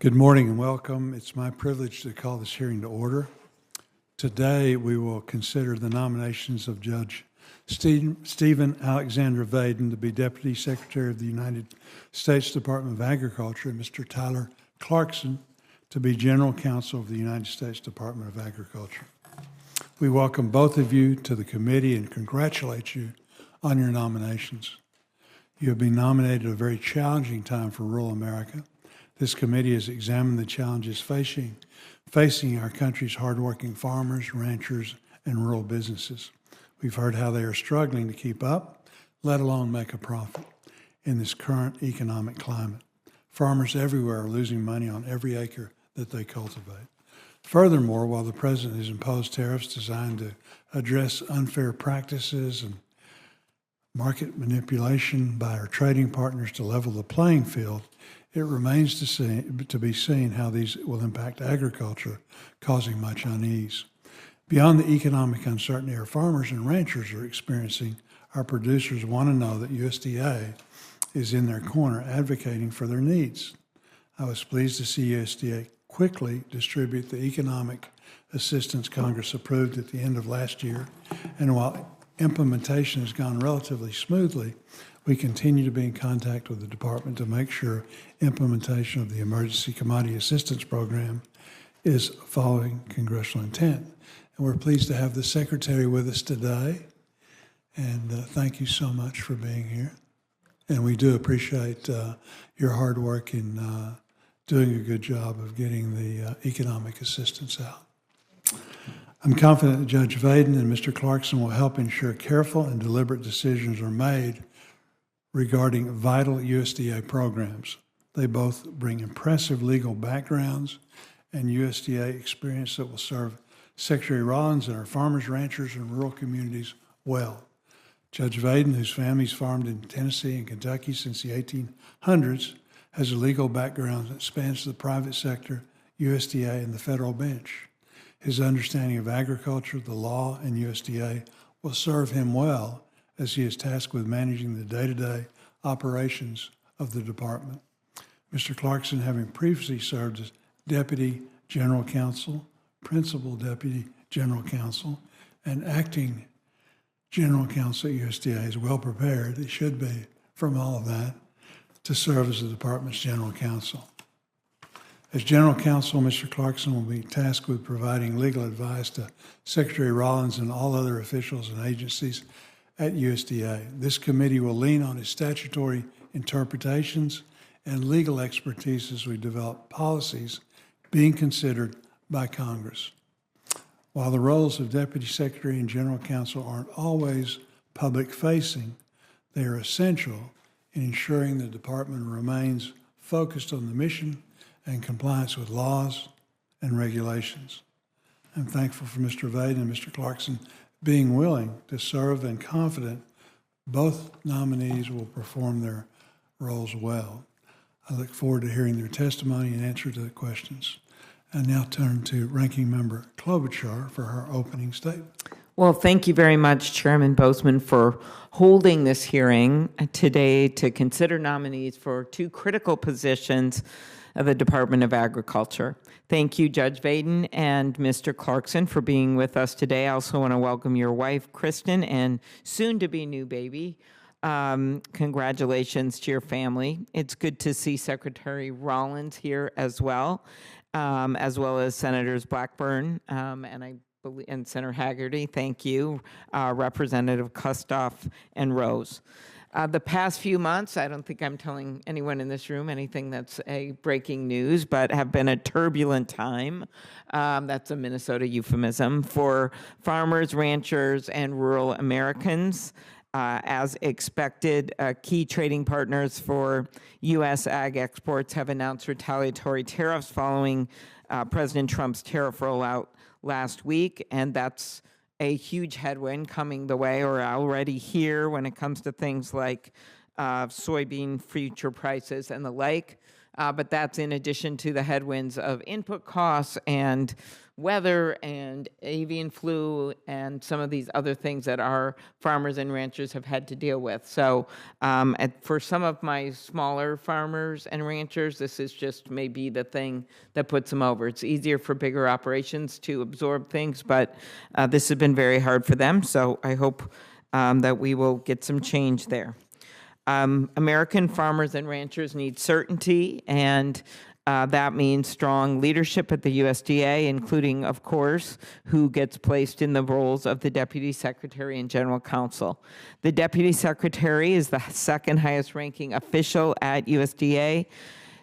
Good morning and welcome. It's my privilege to call this hearing to order. Today we will consider the nominations of Judge Stephen Alexander Vaden to be Deputy Secretary of the United States Department of Agriculture and Mr. Tyler Clarkson to be General Counsel of the United States Department of Agriculture. We welcome both of you to the committee and congratulate you on your nominations. You have been nominated at a very challenging time for rural America. This committee has examined the challenges facing our country's hardworking farmers, ranchers, and rural businesses. We've heard how they are struggling to keep up, let alone make a profit in this current economic climate. Farmers everywhere are losing money on every acre that they cultivate. Furthermore, while the President has imposed tariffs designed to address unfair practices and market manipulation by our trading partners to level the playing field, it remains to be seen how these will impact agriculture, causing much unease. Beyond the economic uncertainty our farmers and ranchers are experiencing, our producers want to know that USDA is in their corner advocating for their needs. I was pleased to see USDA quickly distribute the economic assistance Congress approved at the end of last year, and while implementation has gone relatively smoothly, we continue to be in contact with the department to make sure implementation of the Emergency Commodity Assistance Program is following congressional intent. And we're pleased to have the Secretary with us today. And thank you so much for being here. And we do appreciate your hard work in doing a good job of getting the economic assistance out. I'm confident that Judge Vaden and Mr. Clarkson will help ensure careful and deliberate decisions are made regarding vital USDA programs. They both bring impressive legal backgrounds and USDA experience that will serve Secretary Rollins and our farmers, ranchers, and rural communities well. Judge Vaden, whose family's farmed in Tennessee and Kentucky since the 1800s, has a legal background that spans the private sector, USDA, and the federal bench. His understanding of agriculture, the law, and USDA will serve him well as he is tasked with managing the day-to-day operations of the department. Mr. Clarkson, having previously served as Deputy General Counsel, Principal Deputy General Counsel, and Acting General Counsel at USDA, is well prepared, he should be, from all of that, to serve as the department's General Counsel. As General Counsel, Mr. Clarkson will be tasked with providing legal advice to Secretary Rollins and all other officials and agencies at USDA. This committee will lean on its statutory interpretations and legal expertise as we develop policies being considered by Congress. While the roles of Deputy Secretary and General Counsel aren't always public-facing, they are essential in ensuring the department remains focused on the mission and compliance with laws and regulations. I'm thankful for Mr. Vaden and Mr. Clarkson being willing to serve and confident both nominees will perform their roles well. I look forward to hearing their testimony and answer to the questions. I now turn to Ranking Member Klobuchar for her opening statement. Well, thank you very much, Chairman Boozman, for holding this hearing today to consider nominees for two critical positions of the Department of Agriculture. Thank you, Judge Vaden and Mr. Clarkson, for being with us today. I also want to welcome your wife, Kristen, and soon-to-be new baby. Congratulations to your family. It's good to see Secretary Rollins here as well as Senators Blackburn and Senator Hagerty. Thank you, Representative Kustoff and Rose. The past few months, I don't think I'm telling anyone in this room anything that's a breaking news, but have been a turbulent time. That's a Minnesota euphemism for farmers, ranchers, and rural Americans. As expected, key trading partners for U.S. ag exports have announced retaliatory tariffs following President Trump's tariff rollout last week, and that's a huge headwind coming the way or already here when it comes to things like soybean future prices and the like. but that's in addition to the headwinds of input costs and weather and avian flu and some of these other things that our farmers and ranchers have had to deal with. So for some of my smaller farmers and ranchers, this is just maybe the thing that puts them over. It's easier for bigger operations to absorb things, but this has been very hard for them. So I hope that we will get some change there. American farmers and ranchers need certainty, and that means strong leadership at the USDA, including, of course, who gets placed in the roles of the Deputy Secretary and General Counsel. The Deputy Secretary is the second highest ranking official at USDA,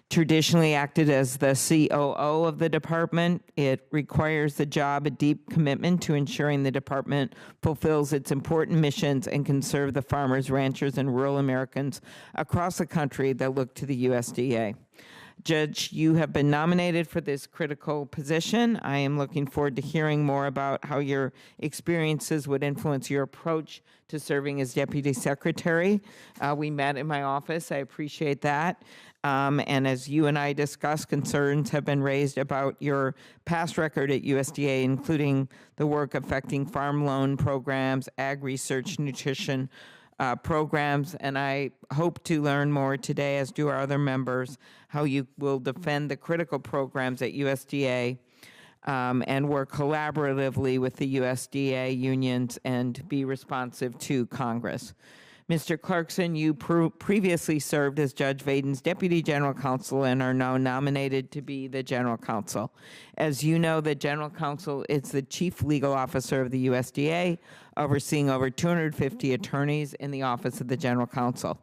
traditionally acted as the COO of the department. It requires the job a deep commitment to ensuring the department fulfills its important missions and can serve the farmers, ranchers, and rural Americans across the country that look to the USDA. Judge, you have been nominated for this critical position. I am looking forward to hearing more about how your experiences would influence your approach to serving as Deputy Secretary. We met in my office. I appreciate that. And as you and I discussed, concerns have been raised about your past record at USDA, including the work affecting farm loan programs, ag research, nutrition programs, and I hope to learn more today, as do our other members, how you will defend the critical programs at USDA and work collaboratively with the USDA unions and be responsive to Congress. Mr. Clarkson, you previously served as Judge Vaden's Deputy General Counsel and are now nominated to be the General Counsel. As you know, the General Counsel is the Chief Legal Officer of the USDA, overseeing over 250 attorneys in the Office of the General Counsel.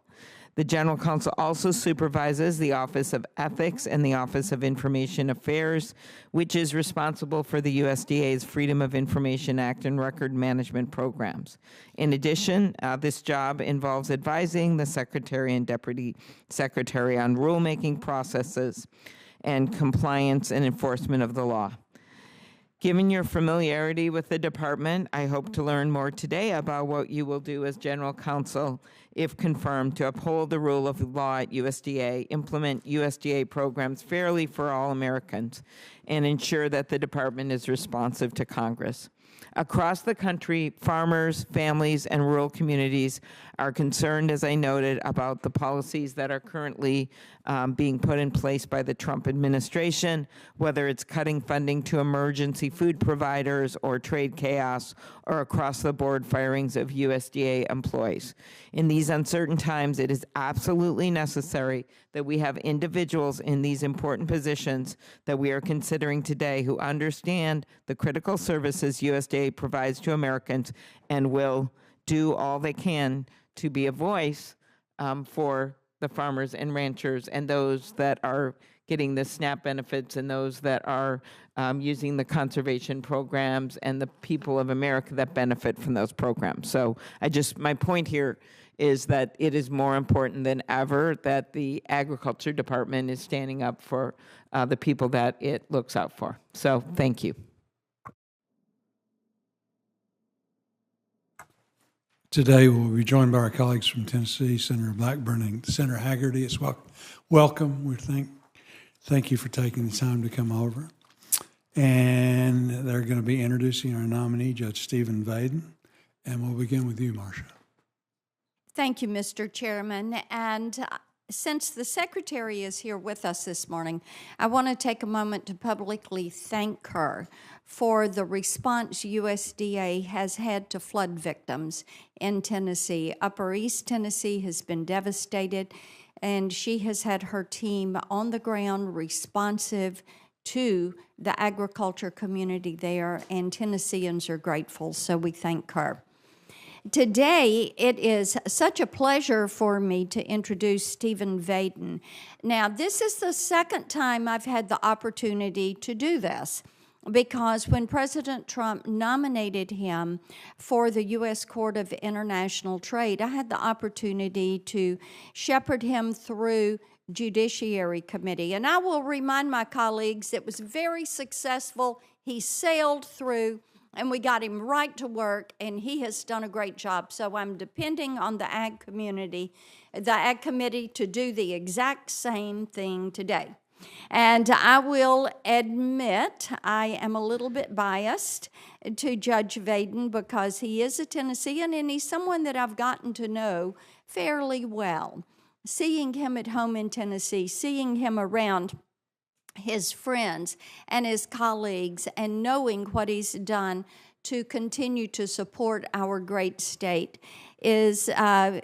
The General Counsel also supervises the Office of Ethics and the Office of Information Affairs, which is responsible for the USDA's Freedom of Information Act and record management programs. In addition, this job involves advising the Secretary and Deputy Secretary on rulemaking processes and compliance and enforcement of the law. Given your familiarity with the department, I hope to learn more today about what you will do as General Counsel, if confirmed, to uphold the rule of law at USDA, implement USDA programs fairly for all Americans, and ensure that the department is responsive to Congress. Across the country, farmers, families, and rural communities are concerned, as I noted, about the policies that are currently being put in place by the Trump administration, whether it's cutting funding to emergency food providers or trade chaos or across-the-board firings of USDA employees. In these uncertain times, it is absolutely necessary that we have individuals in these important positions that we are considering today who understand the critical services USDA provides to Americans and will do all they can to be a voice for the farmers and ranchers and those that are getting the SNAP benefits and those that are using the conservation programs and the people of America that benefit from those programs. So my point here is that it is more important than ever that the Agriculture Department is standing up for the people that it looks out for. So thank you. Today we'll be joined by our colleagues from Tennessee, Senator Blackburn and Senator Haggerty. It's welcome. We thank you for taking the time to come over. And they're going to be introducing our nominee, Judge Stephen Vaden. And we'll begin with you, Marcia. Thank you, Mr. Chairman. And since the Secretary is here with us this morning, I want to take a moment to publicly thank her for the response USDA has had to flood victims in Tennessee. Upper East Tennessee has been devastated, and she has had her team on the ground responsive to the agriculture community there, and Tennesseans are grateful, so we thank her. Today, it is such a pleasure for me to introduce Stephen Vaden. Now, this is the second time I've had the opportunity to do this, because when President Trump nominated him for the U.S. Court of International Trade, I had the opportunity to shepherd him through Judiciary Committee. And I will remind my colleagues it was very successful. He sailed through and we got him right to work, and he has done a great job. So I'm depending on the Ag Committee to do the exact same thing today. And I will admit I am a little bit biased to Judge Vaden because he is a Tennessean and he's someone that I've gotten to know fairly well. Seeing him at home in Tennessee, seeing him around his friends and his colleagues, and knowing what he's done to continue to support our great state is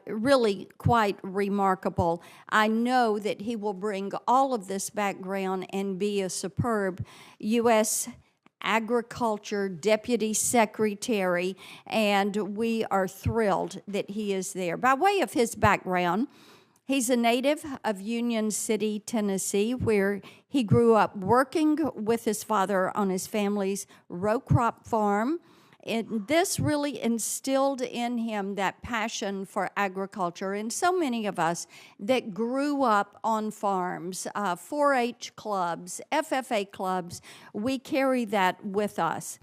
really quite remarkable. I know that he will bring all of this background and be a superb U.S. Agriculture Deputy Secretary, and we are thrilled that he is there. By way of his background, he's a native of Union City, Tennessee, where he grew up working with his father on his family's row crop farm. And this really instilled in him that passion for agriculture. And so many of us that grew up on farms, 4-H clubs, FFA clubs, we carry that with us.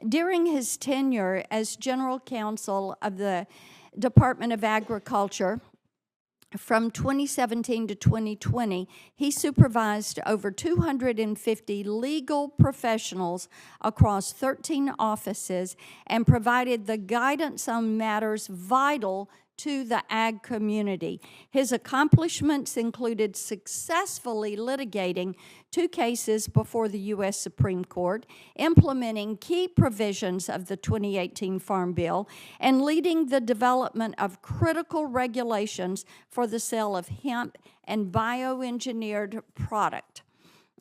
During his tenure as General Counsel of the Department of Agriculture, from 2017 to 2020, he supervised over 250 legal professionals across 13 offices and provided the guidance on matters vital to the ag community. His accomplishments included successfully litigating 2 cases before the U.S. Supreme Court, implementing key provisions of the 2018 Farm Bill, and leading the development of critical regulations for the sale of hemp and bioengineered product.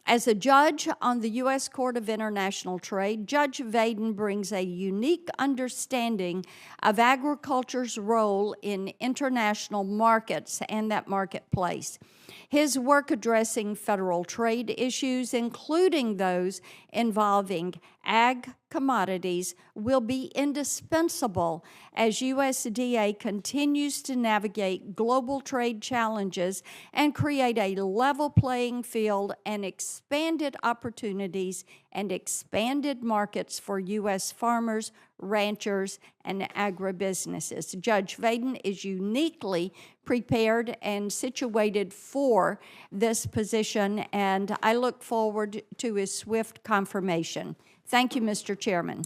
As a judge on the U.S. Court of International Trade, Judge Vaden brings a unique understanding of agriculture's role in international markets and that marketplace. His work addressing federal trade issues, including those involving ag commodities, will be indispensable as USDA continues to navigate global trade challenges and create a level playing field and expanded opportunities and expanded markets for U.S. farmers, ranchers, and agribusinesses. Judge Vaden is uniquely prepared and situated for this position, and I look forward to his swift confirmation. Thank you, Mr. Chairman.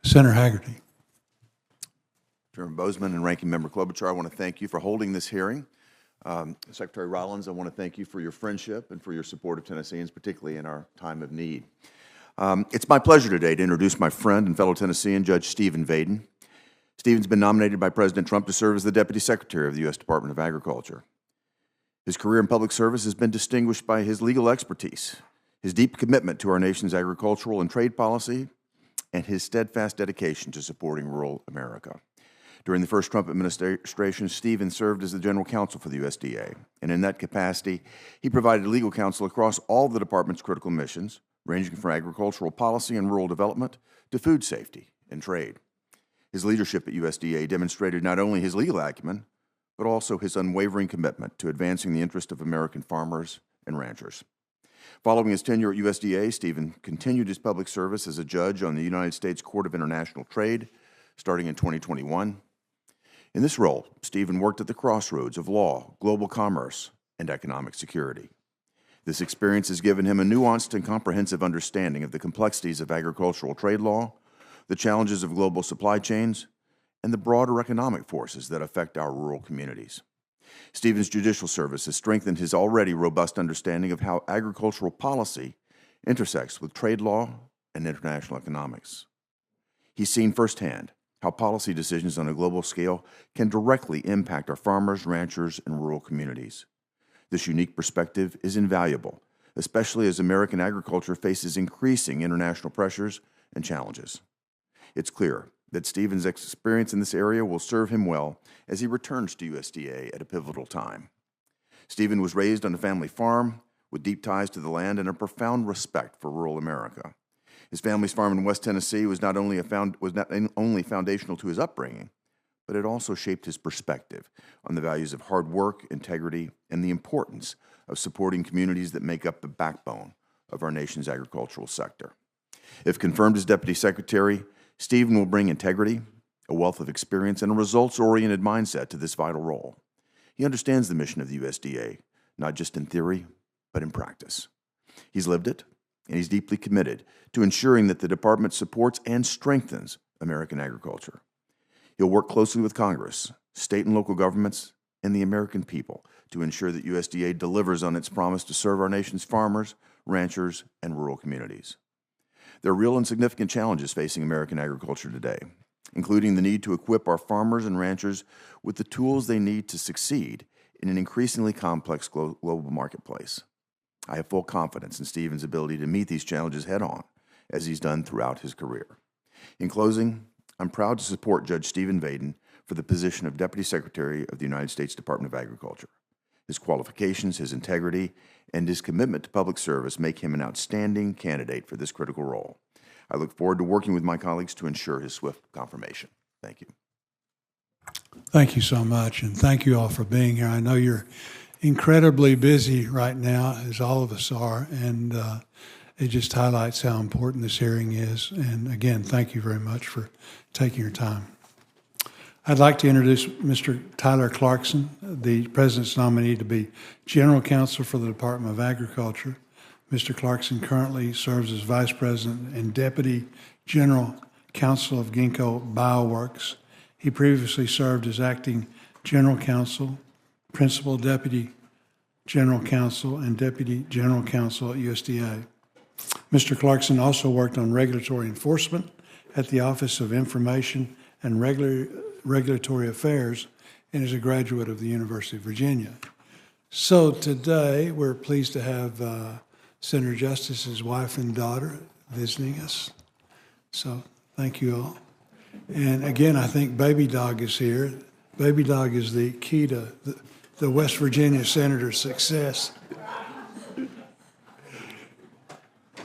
Senator Haggerty. Chairman Boozman and Ranking Member Klobuchar, I want to thank you for holding this hearing. Secretary Rollins, I want to thank you for your friendship and for your support of Tennesseans, particularly in our time of need. It's my pleasure today to introduce my friend and fellow Tennessean, Judge Stephen Vaden. Stephen's been nominated by President Trump to serve as the Deputy Secretary of the U.S. Department of Agriculture. His career in public service has been distinguished by his legal expertise, his deep commitment to our nation's agricultural and trade policy, and his steadfast dedication to supporting rural America. During the first Trump administration, Stephen served as the General Counsel for the USDA, and in that capacity, he provided legal counsel across all the department's critical missions, ranging from agricultural policy and rural development to food safety and trade. His leadership at USDA demonstrated not only his legal acumen, but also his unwavering commitment to advancing the interest of American farmers and ranchers. Following his tenure at USDA, Stephen continued his public service as a judge on the United States Court of International Trade, starting in 2021. In this role, Stephen worked at the crossroads of law, global commerce, and economic security. This experience has given him a nuanced and comprehensive understanding of the complexities of agricultural trade law, the challenges of global supply chains, and the broader economic forces that affect our rural communities. Stephen's judicial service has strengthened his already robust understanding of how agricultural policy intersects with trade law and international economics. He's seen firsthand how policy decisions on a global scale can directly impact our farmers, ranchers, and rural communities. This unique perspective is invaluable, especially as American agriculture faces increasing international pressures and challenges. It's clear that Stephen's experience in this area will serve him well as he returns to USDA at a pivotal time. Stephen was raised on a family farm with deep ties to the land and a profound respect for rural America. His family's farm in West Tennessee was not only foundational to his upbringing, but it also shaped his perspective on the values of hard work, integrity, and the importance of supporting communities that make up the backbone of our nation's agricultural sector. If confirmed as Deputy Secretary, Stephen will bring integrity, a wealth of experience, and a results-oriented mindset to this vital role. He understands the mission of the USDA, not just in theory, but in practice. He's lived it, and he's deeply committed to ensuring that the department supports and strengthens American agriculture. He'll work closely with Congress, state and local governments, and the American people to ensure that USDA delivers on its promise to serve our nation's farmers, ranchers, and rural communities. There are real and significant challenges facing American agriculture today, including the need to equip our farmers and ranchers with the tools they need to succeed in an increasingly complex global marketplace. I have full confidence in Stephen's ability to meet these challenges head-on, as he's done throughout his career. In closing, I'm proud to support Judge Stephen Vaden for the position of Deputy Secretary of the United States Department of Agriculture. His qualifications, his integrity, and his commitment to public service make him an outstanding candidate for this critical role. I look forward to working with my colleagues to ensure his swift confirmation. Thank you. Thank you so much, and thank you all for being here. I know you're incredibly busy right now, as all of us are, and it just highlights how important this hearing is. And again, thank you very much for taking your time. I'd like to introduce Mr. Tyler Clarkson, the President's nominee to be General Counsel for the Department of Agriculture. Mr. Clarkson currently serves as Vice President and Deputy General Counsel of Ginkgo Bioworks. He previously served as Acting General Counsel, Principal Deputy General Counsel, and Deputy General Counsel at USDA. Mr. Clarkson also worked on regulatory enforcement at the Office of Information and Regulatory Affairs and is a graduate of the University of Virginia. So today we're pleased to have Senator Justice's wife and daughter visiting us. So thank you all. And again, I think Baby Dog is here. Baby Dog is the key to the West Virginia Senator's success.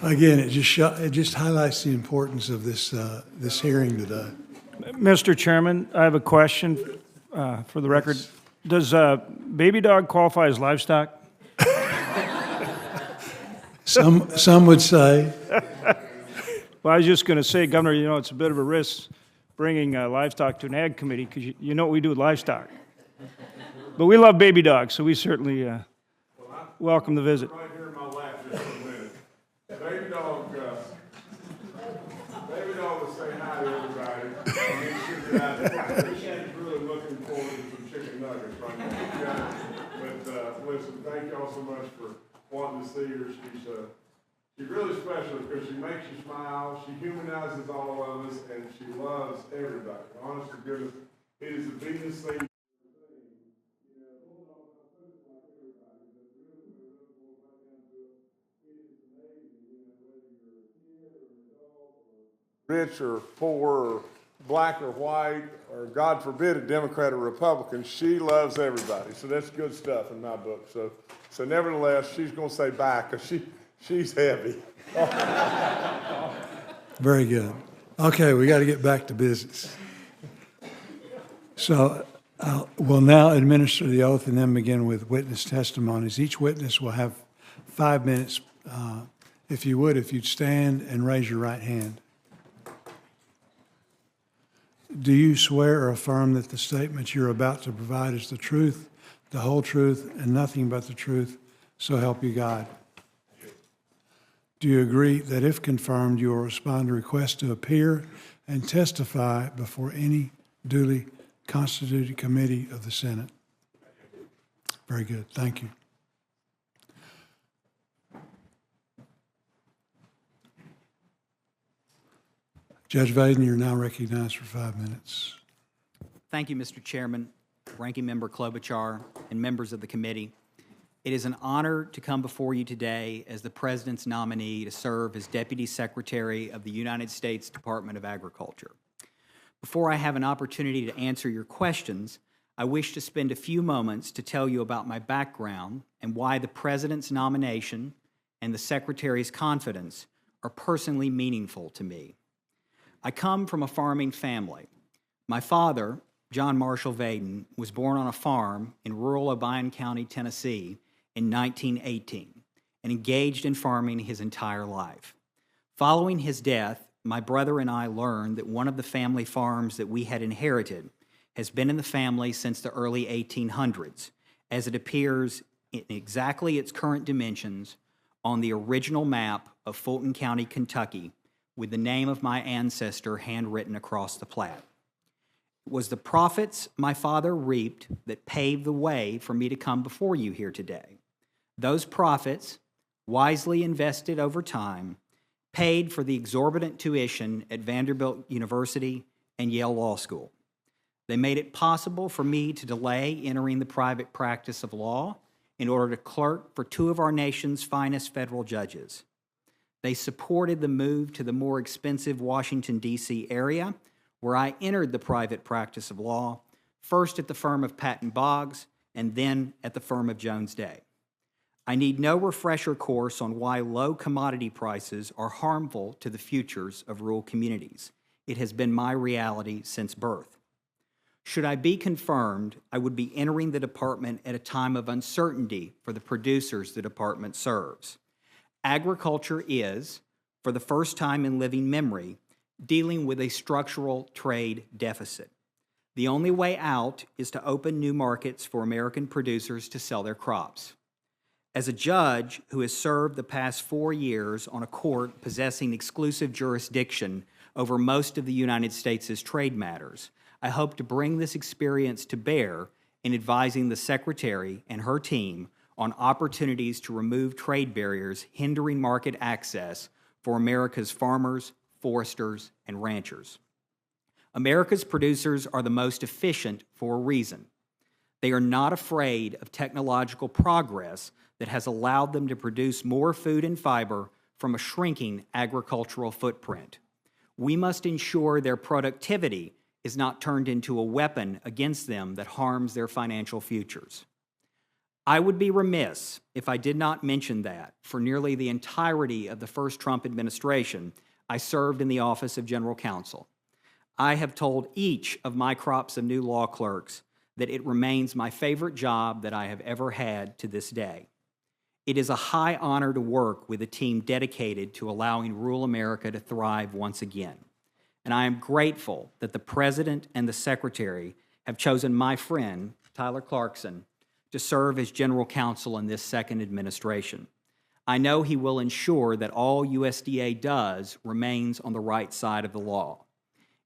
Again, it just highlights the importance of this hearing today. Mr. Chairman, I have a question for the record. Does Baby Dog qualify as livestock? Some would say. Well, I was just going to say, Governor, you know, it's a bit of a risk bringing livestock to an ag committee because you know what we do with livestock. But we love Baby Dog, so we certainly welcome the visit. Right here in my lap just for a minute. Baby Dog will say hi to everybody. She's really looking forward to some chicken nuggets right now. But listen, thank y'all so much for wanting to see her. She's really special because she makes you smile. She humanizes all of us, and she loves everybody. Honest to goodness, it is the biggest thing. Rich or poor or black or white or, God forbid, a Democrat or Republican, she loves everybody. So that's good stuff in my book. So nevertheless, she's going to say bye because she's heavy. Very good. Okay, we got to get back to business. So we'll now administer the oath and then begin with witness testimonies. Each witness will have 5 minutes. If you'd stand and raise your right hand. Do you swear or affirm that the statement you're about to provide is the truth, the whole truth, and nothing but the truth, so help you God? Do you agree that if confirmed, you will respond to requests to appear and testify before any duly constituted committee of the Senate? Very good. Thank you. Judge Vaden, you're now recognized for 5 minutes. Thank you, Mr. Chairman, Ranking Member Klobuchar, and members of the committee. It is an honor to come before you today as the President's nominee to serve as Deputy Secretary of the United States Department of Agriculture. Before I have an opportunity to answer your questions, I wish to spend a few moments to tell you about my background and why the President's nomination and the Secretary's confidence are personally meaningful to me. I come from a farming family. My father, John Marshall Vaden, was born on a farm in rural Obion County, Tennessee in 1918 and engaged in farming his entire life. Following his death, my brother and I learned that one of the family farms that we had inherited has been in the family since the early 1800s, as it appears in exactly its current dimensions on the original map of Fulton County, Kentucky, with the name of my ancestor handwritten across the plat. It was the profits my father reaped that paved the way for me to come before you here today. Those profits, wisely invested over time, paid for the exorbitant tuition at Vanderbilt University and Yale Law School. They made it possible for me to delay entering the private practice of law in order to clerk for two of our nation's finest federal judges. They supported the move to the more expensive Washington, D.C. area, where I entered the private practice of law, first at the firm of Patton Boggs and then at the firm of Jones Day. I need no refresher course on why low commodity prices are harmful to the futures of rural communities. It has been my reality since birth. Should I be confirmed, I would be entering the department at a time of uncertainty for the producers the department serves. Agriculture is, for the first time in living memory, dealing with a structural trade deficit. The only way out is to open new markets for American producers to sell their crops. As a judge who has served the past 4 years on a court possessing exclusive jurisdiction over most of the United States' trade matters, I hope to bring this experience to bear in advising the Secretary and her team on opportunities to remove trade barriers hindering market access for America's farmers, foresters, and ranchers. America's producers are the most efficient for a reason. They are not afraid of technological progress that has allowed them to produce more food and fiber from a shrinking agricultural footprint. We must ensure their productivity is not turned into a weapon against them that harms their financial futures. I would be remiss if I did not mention that for nearly the entirety of the first Trump administration, I served in the office of General Counsel. I have told each of my crops of new law clerks that it remains my favorite job that I have ever had to this day. It is a high honor to work with a team dedicated to allowing rural America to thrive once again. And I am grateful that the President and the Secretary have chosen my friend, Tyler Clarkson, to serve as General Counsel in this second administration. I know he will ensure that all USDA does remains on the right side of the law.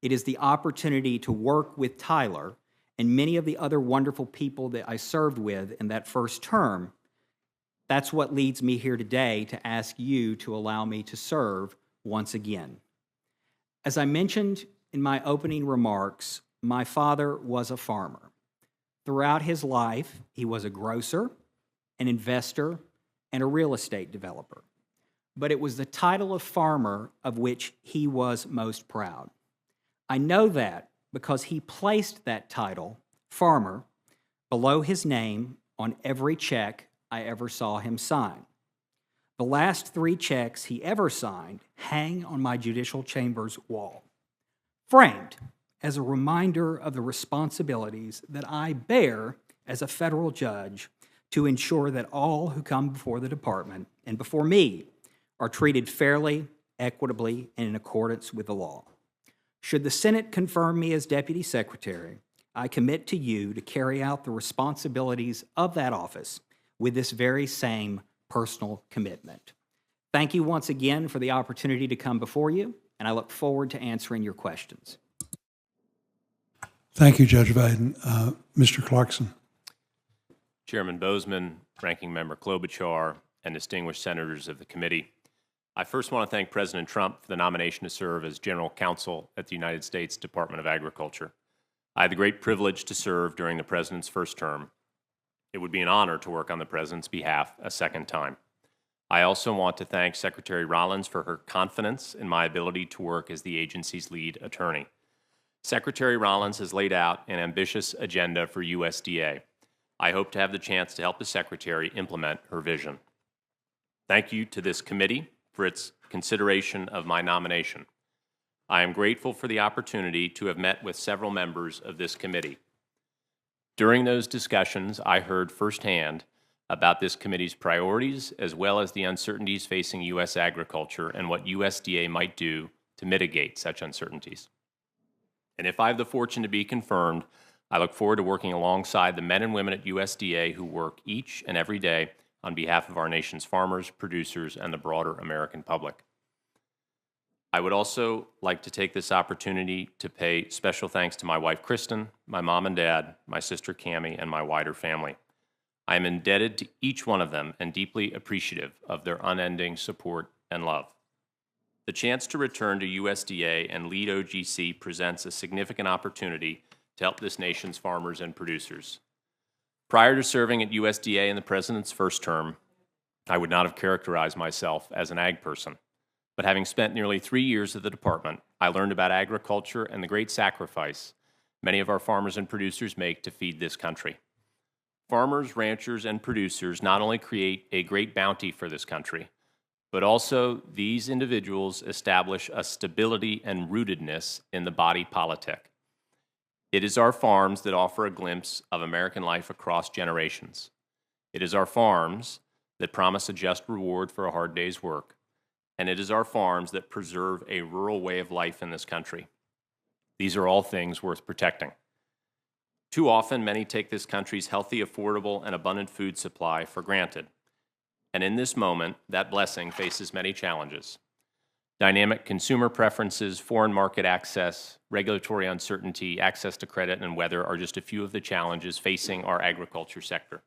It is the opportunity to work with Tyler and many of the other wonderful people that I served with in that first term. That's what leads me here today to ask you to allow me to serve once again. As I mentioned in my opening remarks, my father was a farmer. Throughout his life, he was a grocer, an investor, and a real estate developer. But it was the title of farmer of which he was most proud. I know that because he placed that title, farmer, below his name on every check I ever saw him sign. The last 3 checks he ever signed hang on my judicial chamber's wall, framed as a reminder of the responsibilities that I bear as a federal judge to ensure that all who come before the department and before me are treated fairly, equitably, and in accordance with the law. Should the Senate confirm me as Deputy Secretary, I commit to you to carry out the responsibilities of that office with this very same personal commitment. Thank you once again for the opportunity to come before you, and I look forward to answering your questions. Thank you, Judge Vaden. Mr. Clarkson. Chairman Boozman, Ranking Member Klobuchar, and distinguished senators of the committee. I first want to thank President Trump for the nomination to serve as General Counsel at the United States Department of Agriculture. I had the great privilege to serve during the President's first term. It would be an honor to work on the President's behalf a second time. I also want to thank Secretary Rollins for her confidence in my ability to work as the agency's lead attorney. Secretary Rollins has laid out an ambitious agenda for USDA. I hope to have the chance to help the Secretary implement her vision. Thank you to this committee for its consideration of my nomination. I am grateful for the opportunity to have met with several members of this committee. During those discussions, I heard firsthand about this committee's priorities, as well as the uncertainties facing U.S. agriculture and what USDA might do to mitigate such uncertainties. And if I have the fortune to be confirmed, I look forward to working alongside the men and women at USDA who work each and every day on behalf of our nation's farmers, producers, and the broader American public. I would also like to take this opportunity to pay special thanks to my wife, Kristen, my mom and dad, my sister, Cammie, and my wider family. I am indebted to each one of them and deeply appreciative of their unending support and love. The chance to return to USDA and lead OGC presents a significant opportunity to help this nation's farmers and producers. Prior to serving at USDA in the President's first term, I would not have characterized myself as an ag person. But having spent nearly 3 years at the department, I learned about agriculture and the great sacrifice many of our farmers and producers make to feed this country. Farmers, ranchers, and producers not only create a great bounty for this country, but also these individuals establish a stability and rootedness in the body politic. It is our farms that offer a glimpse of American life across generations. It is our farms that promise a just reward for a hard day's work. And it is our farms that preserve a rural way of life in this country. These are all things worth protecting. Too often, many take this country's healthy, affordable, and abundant food supply for granted. And in this moment, that blessing faces many challenges. Dynamic consumer preferences, foreign market access, regulatory uncertainty, access to credit, and weather are just a few of the challenges facing our agriculture sector.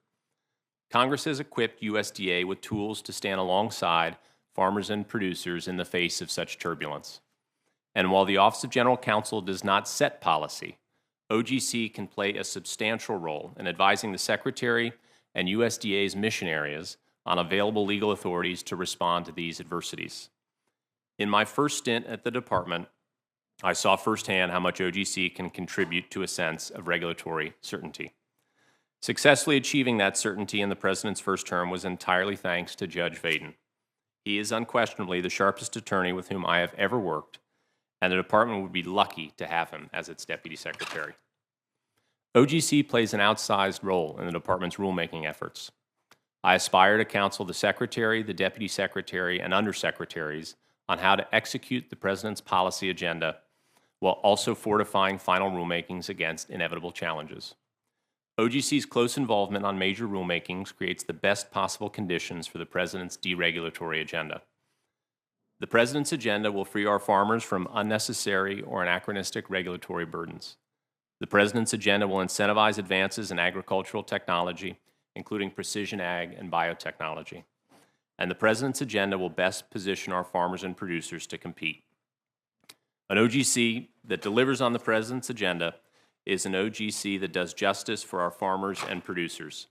Congress has equipped USDA with tools to stand alongside farmers and producers in the face of such turbulence. And while the Office of General Counsel does not set policy, OGC can play a substantial role in advising the Secretary and USDA's mission areas on available legal authorities to respond to these adversities. In my first stint at the department, I saw firsthand how much OGC can contribute to a sense of regulatory certainty. Successfully achieving that certainty in the President's first term was entirely thanks to Judge Vaden. He is unquestionably the sharpest attorney with whom I have ever worked, and the department would be lucky to have him as its Deputy Secretary. OGC plays an outsized role in the department's rulemaking efforts. I aspire to counsel the Secretary, the Deputy Secretary, and Undersecretaries on how to execute the President's policy agenda while also fortifying final rulemakings against inevitable challenges. OGC's close involvement on major rulemakings creates the best possible conditions for the President's deregulatory agenda. The President's agenda will free our farmers from unnecessary or anachronistic regulatory burdens. The President's agenda will incentivize advances in agricultural technology, including precision ag and biotechnology. And the President's agenda will best position our farmers and producers to compete. An OGC that delivers on the President's agenda is an OGC that does justice for our farmers and producers.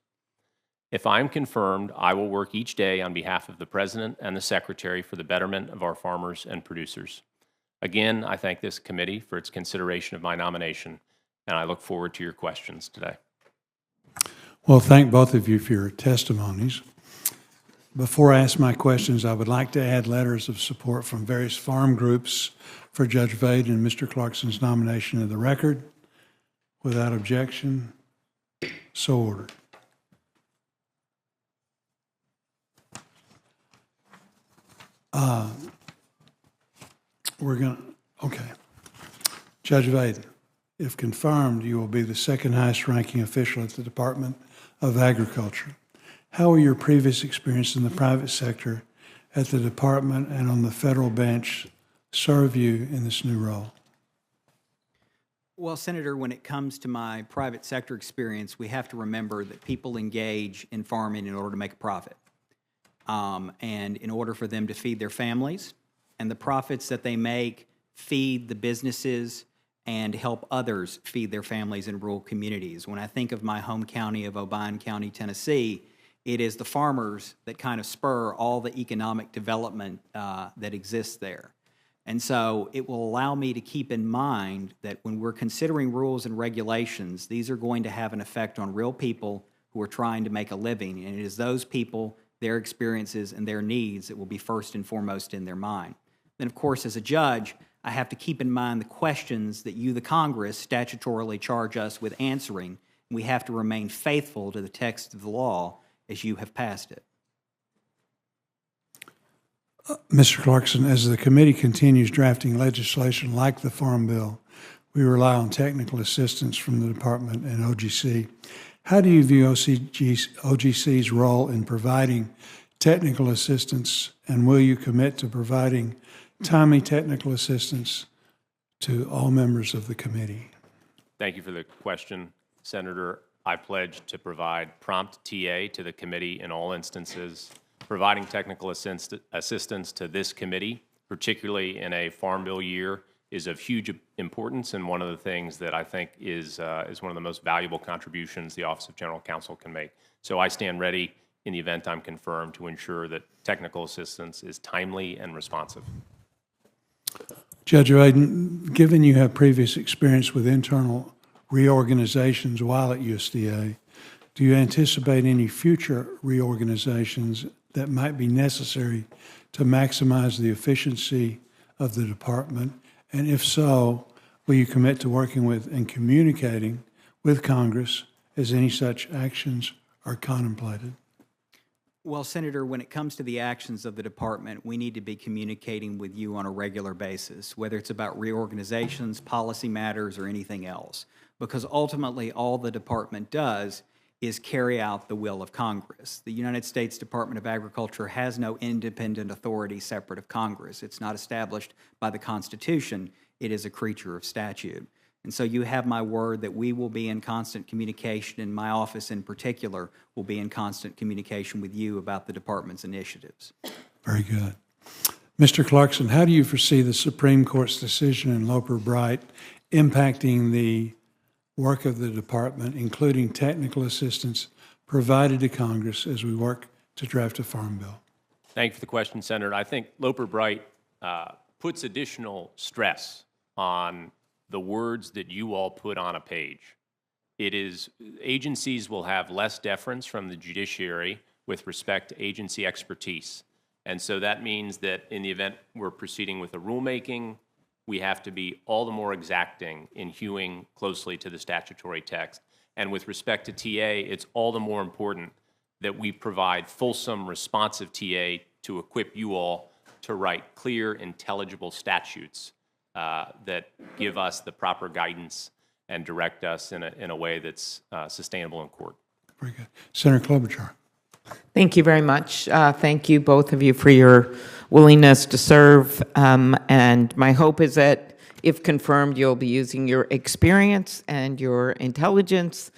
If I'm confirmed, I will work each day on behalf of the President and the Secretary for the betterment of our farmers and producers. Again, I thank this committee for its consideration of my nomination, and I look forward to your questions today. Well, thank both of you for your testimonies. Before I ask my questions, I would like to add letters of support from various farm groups for Judge Vaden and Mr. Clarkson's nomination of the record. Without objection, so ordered. Okay. Judge Vaden, if confirmed, you will be the second highest ranking official at the Department of Agriculture. How will your previous experience in the private sector at the department and on the federal bench serve you in this new role? Well, Senator, when it comes to my private sector experience, we have to remember that people engage in farming in order to make a profit. And in order for them to feed their families, and the profits that they make feed the businesses and help others feed their families in rural communities. When I think of my home county of Obion County, Tennessee, it is the farmers that kind of spur all the economic development that exists there. And so it will allow me to keep in mind that when we're considering rules and regulations, these are going to have an effect on real people who are trying to make a living. And it is those people, their experiences, and their needs that will be first and foremost in their mind. Then, of course, as a judge, I have to keep in mind the questions that you, the Congress, statutorily charge us with answering. We have to remain faithful to the text of the law as you have passed it. Mr. Clarkson, as the committee continues drafting legislation like the Farm Bill, we rely on technical assistance from the department and OGC. How do you view OGC's role in providing technical assistance, and will you commit to providing timely technical assistance to all members of the committee? Thank you for the question, Senator. I pledge to provide prompt TA to the committee in all instances. Providing technical assistance to this committee, particularly in a Farm Bill year, is of huge importance, and one of the things that I think is one of the most valuable contributions the Office of General Counsel can make. So I stand ready in the event I'm confirmed to ensure that technical assistance is timely and responsive. Judge Vaden, given you have previous experience with internal reorganizations while at USDA, do you anticipate any future reorganizations that might be necessary to maximize the efficiency of the department? And if so, will you commit to working with and communicating with Congress as any such actions are contemplated? Well, Senator, when it comes to the actions of the department, we need to be communicating with you on a regular basis, whether it's about reorganizations, policy matters, or anything else, because ultimately all the department does is carry out the will of Congress. The United States Department of Agriculture has no independent authority separate of Congress. It's not established by the Constitution. It is a creature of statute. And so you have my word that we will be in constant communication, and my office in particular will be in constant communication with you about the department's initiatives. Very good. Mr. Clarkson, how do you foresee the Supreme Court's decision in Loper-Bright impacting the work of the department, including technical assistance provided to Congress as we work to draft a Farm Bill? Thank you for the question, Senator. I think Loper-Bright puts additional stress on the words that you all put on a page. It is, agencies will have less deference from the judiciary with respect to agency expertise. And so that means that in the event we're proceeding with a rulemaking, we have to be all the more exacting in hewing closely to the statutory text. And with respect to TA, it's all the more important that we provide fulsome, responsive TA to equip you all to write clear, intelligible statutes that give us the proper guidance and direct us in a way that's sustainable in court. Very good. Senator Klobuchar. Thank you very much. Thank you, both of you, for your willingness to serve. And my hope is that, if confirmed, you'll be using your experience and your intelligence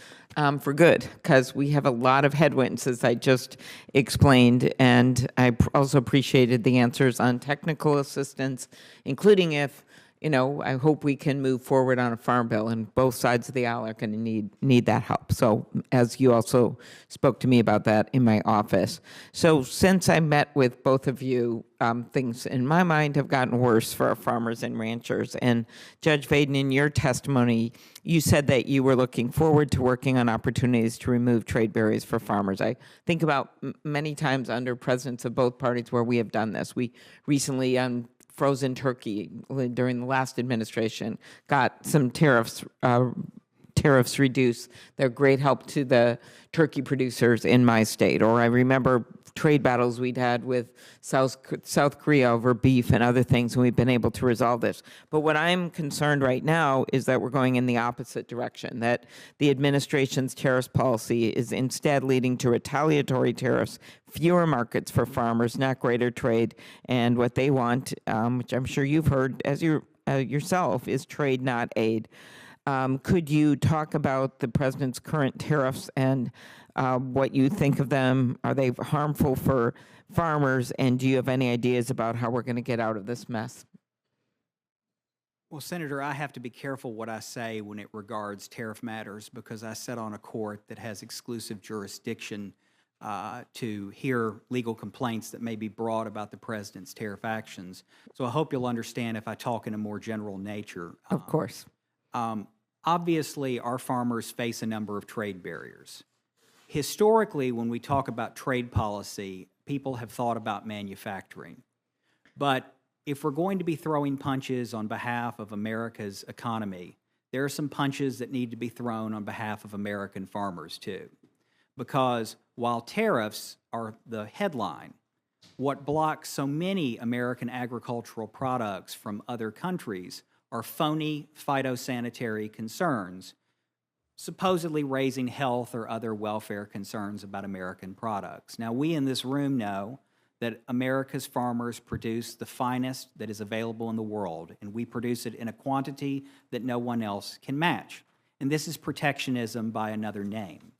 for good, because we have a lot of headwinds, as I just explained. And I also appreciated the answers on technical assistance, including if, I hope we can move forward on a Farm Bill, and both sides of the aisle are going to need that help. So, as you also spoke to me about that in my office. So, since I met with both of you, things in my mind have gotten worse for our farmers and ranchers. And Judge Vaden, in your testimony, you said that you were looking forward to working on opportunities to remove trade barriers for farmers. I think about many times under presidents of both parties where we have done this. We recently, on frozen turkey during the last administration, got some tariffs reduced. They're great help to the turkey producers in my state. Or I remember trade battles we'd had with South Korea over beef and other things, and we've been able to resolve this. But what I'm concerned right now is that we're going in the opposite direction, that the administration's tariffs policy is instead leading to retaliatory tariffs, fewer markets for farmers, not greater trade, and what they want, which I'm sure you've heard as yourself, is trade, not aid. Could you talk about the president's current tariffs and what you think of them? Are they harmful for farmers? And do you have any ideas about how we're going to get out of this mess? Well, Senator, I have to be careful what I say when it regards tariff matters, because I sit on a court that has exclusive jurisdiction to hear legal complaints that may be brought about the president's tariff actions. So I hope you'll understand if I talk in a more general nature. Of course. Obviously, our farmers face a number of trade barriers. Historically, when we talk about trade policy, people have thought about manufacturing. But if we're going to be throwing punches on behalf of America's economy, there are some punches that need to be thrown on behalf of American farmers too. Because While tariffs are the headline, what blocks so many American agricultural products from other countries are phony phytosanitary concerns, supposedly raising health or other welfare concerns about American products. Now, we in this room know that America's farmers produce the finest that is available in the world, and we produce it in a quantity that no one else can match. And this is protectionism by another name.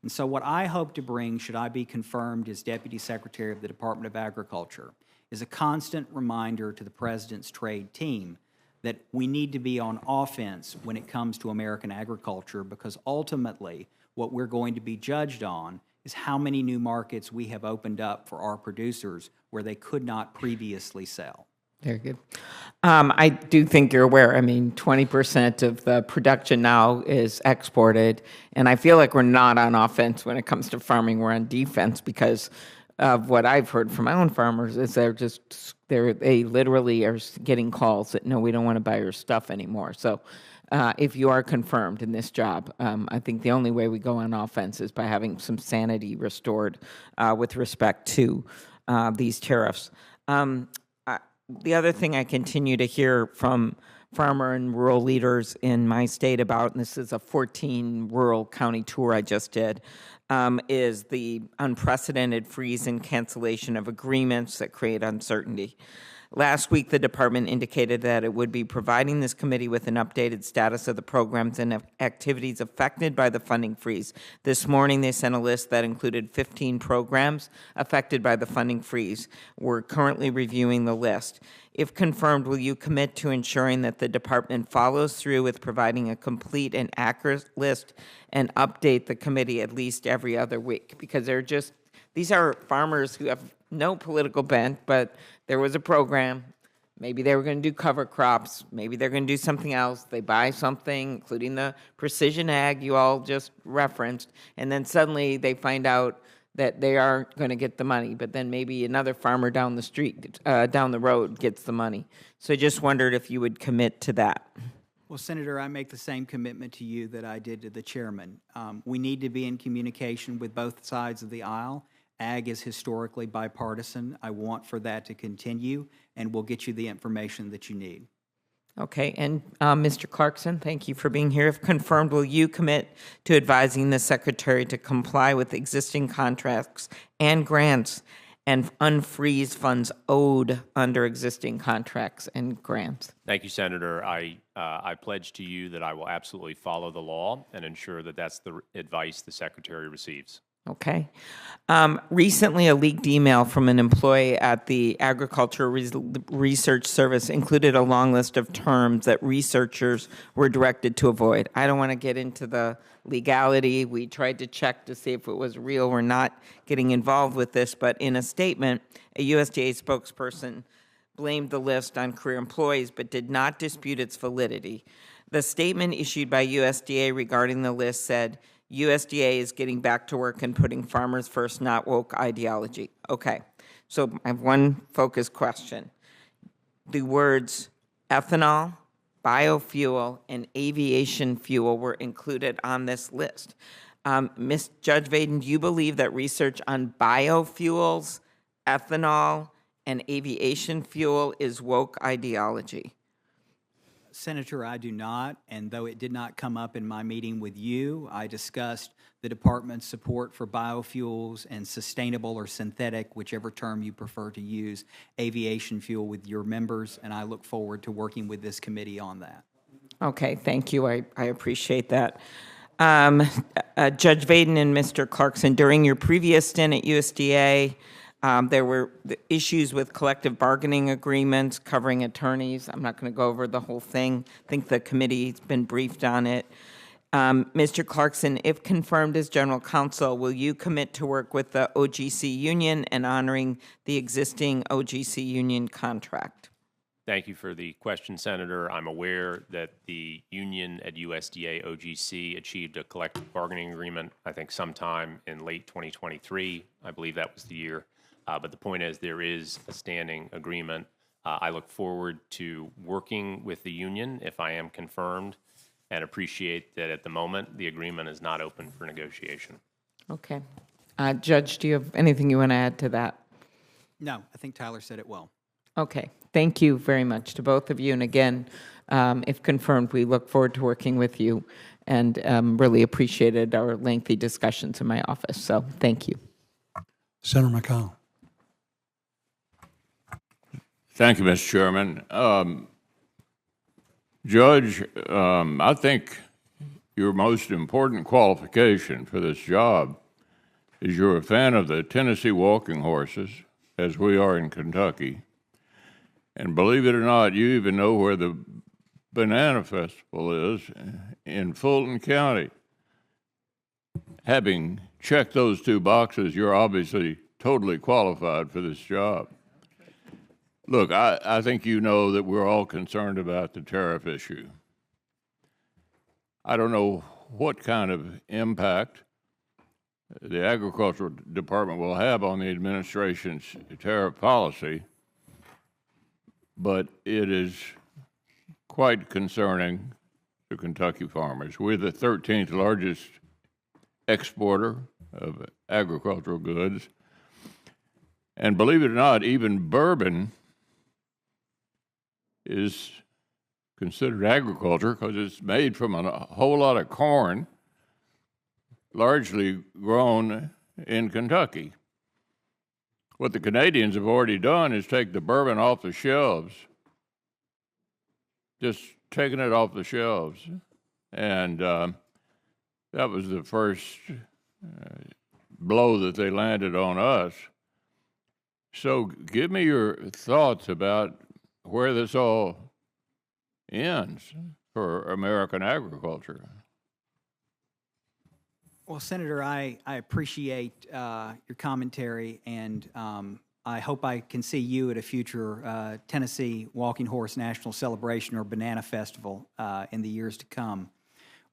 And so what I hope to bring, should I be confirmed as Deputy Secretary of the Department of Agriculture, is a constant reminder to the President's trade team that we need to be on offense when it comes to American agriculture, because ultimately what we're going to be judged on is how many new markets we have opened up for our producers where they could not previously sell. Very good. I do think you're aware, 20% of the production now is exported, and I feel like we're not on offense when it comes to farming. We're on defense because of what I've heard from my own farmers is they literally are getting calls that, no, we don't want to buy your stuff anymore. So if you are confirmed in this job, I think the only way we go on offense is by having some sanity restored with respect to these tariffs. The other thing I continue to hear from farmer and rural leaders in my state about, and this is a 14 rural county tour I just did, is the unprecedented freeze and cancellation of agreements that create uncertainty. Last week, the department indicated that it would be providing this committee with an updated status of the programs and activities affected by the funding freeze. This morning, they sent a list that included 15 programs affected by the funding freeze. We're currently reviewing the list. If confirmed, will you commit to ensuring that the department follows through with providing a complete and accurate list and update the committee at least every other week? Because these are farmers who have no political bent, but there was a program. Maybe they were going to do cover crops. Maybe they're going to do something else. They buy something, including the precision ag you all just referenced, and then suddenly they find out that they aren't going to get the money, but then maybe another farmer down the street, down the road gets the money. So I just wondered if you would commit to that. Well, Senator, I make the same commitment to you that I did to the chairman. We need to be in communication with both sides of the aisle. Ag is historically bipartisan. I want for that to continue, and we'll get you the information that you need. Okay, and Mr. Clarkson, thank you for being here. If confirmed, will you commit to advising the Secretary to comply with existing contracts and grants and unfreeze funds owed under existing contracts and grants? Thank you, Senator. I pledge to you that I will absolutely follow the law and ensure that that's the advice the Secretary receives. Okay. Recently, a leaked email from an employee at the Agricultural Research Service included a long list of terms that researchers were directed to avoid. I don't want to get into the legality. We tried to check to see if it was real. We're not getting involved with this, but in a statement, a USDA spokesperson blamed the list on career employees but did not dispute its validity. The statement issued by USDA regarding the list said, USDA is getting back to work and putting farmers first, not woke ideology. Okay, so I have one focused question. The words ethanol, biofuel, and aviation fuel were included on this list. Ms. Judge Vaden, do you believe that research on biofuels, ethanol, and aviation fuel is woke ideology? Senator, I do not, and though it did not come up in my meeting with you, I discussed the department's support for biofuels and sustainable or synthetic, whichever term you prefer to use, aviation fuel with your members, and I look forward to working with this committee on that. Okay, thank you. I appreciate that. Judge Vaden and Mr. Clarkson, during your previous stint at USDA, there were issues with collective bargaining agreements covering attorneys. I'm not going to go over the whole thing. I think the committee's been briefed on it. Mr. Clarkson, if confirmed as General Counsel, will you commit to work with the OGC union and honoring the existing OGC union contract? Thank you for the question, Senator. I'm aware that the union at USDA OGC achieved a collective bargaining agreement, I think sometime in late 2023. I believe that was the year. But the point is, there is a standing agreement. I look forward to working with the union if I am confirmed, and appreciate that at the moment the agreement is not open for negotiation. Okay. Judge, do you have anything you want to add to that? No, I think Tyler said it well. Okay, thank you very much to both of you. And again, if confirmed, we look forward to working with you and really appreciated our lengthy discussions in my office. So thank you. Senator McConnell. Thank you, Mr. Chairman. Judge, I think your most important qualification for this job is you're a fan of the Tennessee walking horses, as we are in Kentucky. And believe it or not, you even know where the Banana Festival is in Fulton County. Having checked those two boxes, you're obviously totally qualified for this job. Look, I think you know that we're all concerned about the tariff issue. I don't know what kind of impact the Agricultural Department will have on the administration's tariff policy, but it is quite concerning to Kentucky farmers. We're the 13th largest exporter of agricultural goods. And believe it or not, even bourbon is considered agriculture because it's made from a whole lot of corn, largely grown in Kentucky. What the Canadians have already done is take the bourbon off the shelves, just taking it off the shelves. And that was the first blow that they landed on us. So give me your thoughts about where this all ends for American agriculture. Well, Senator, I appreciate your commentary, and I hope I can see you at a future Tennessee Walking Horse National Celebration or Banana Festival in the years to come.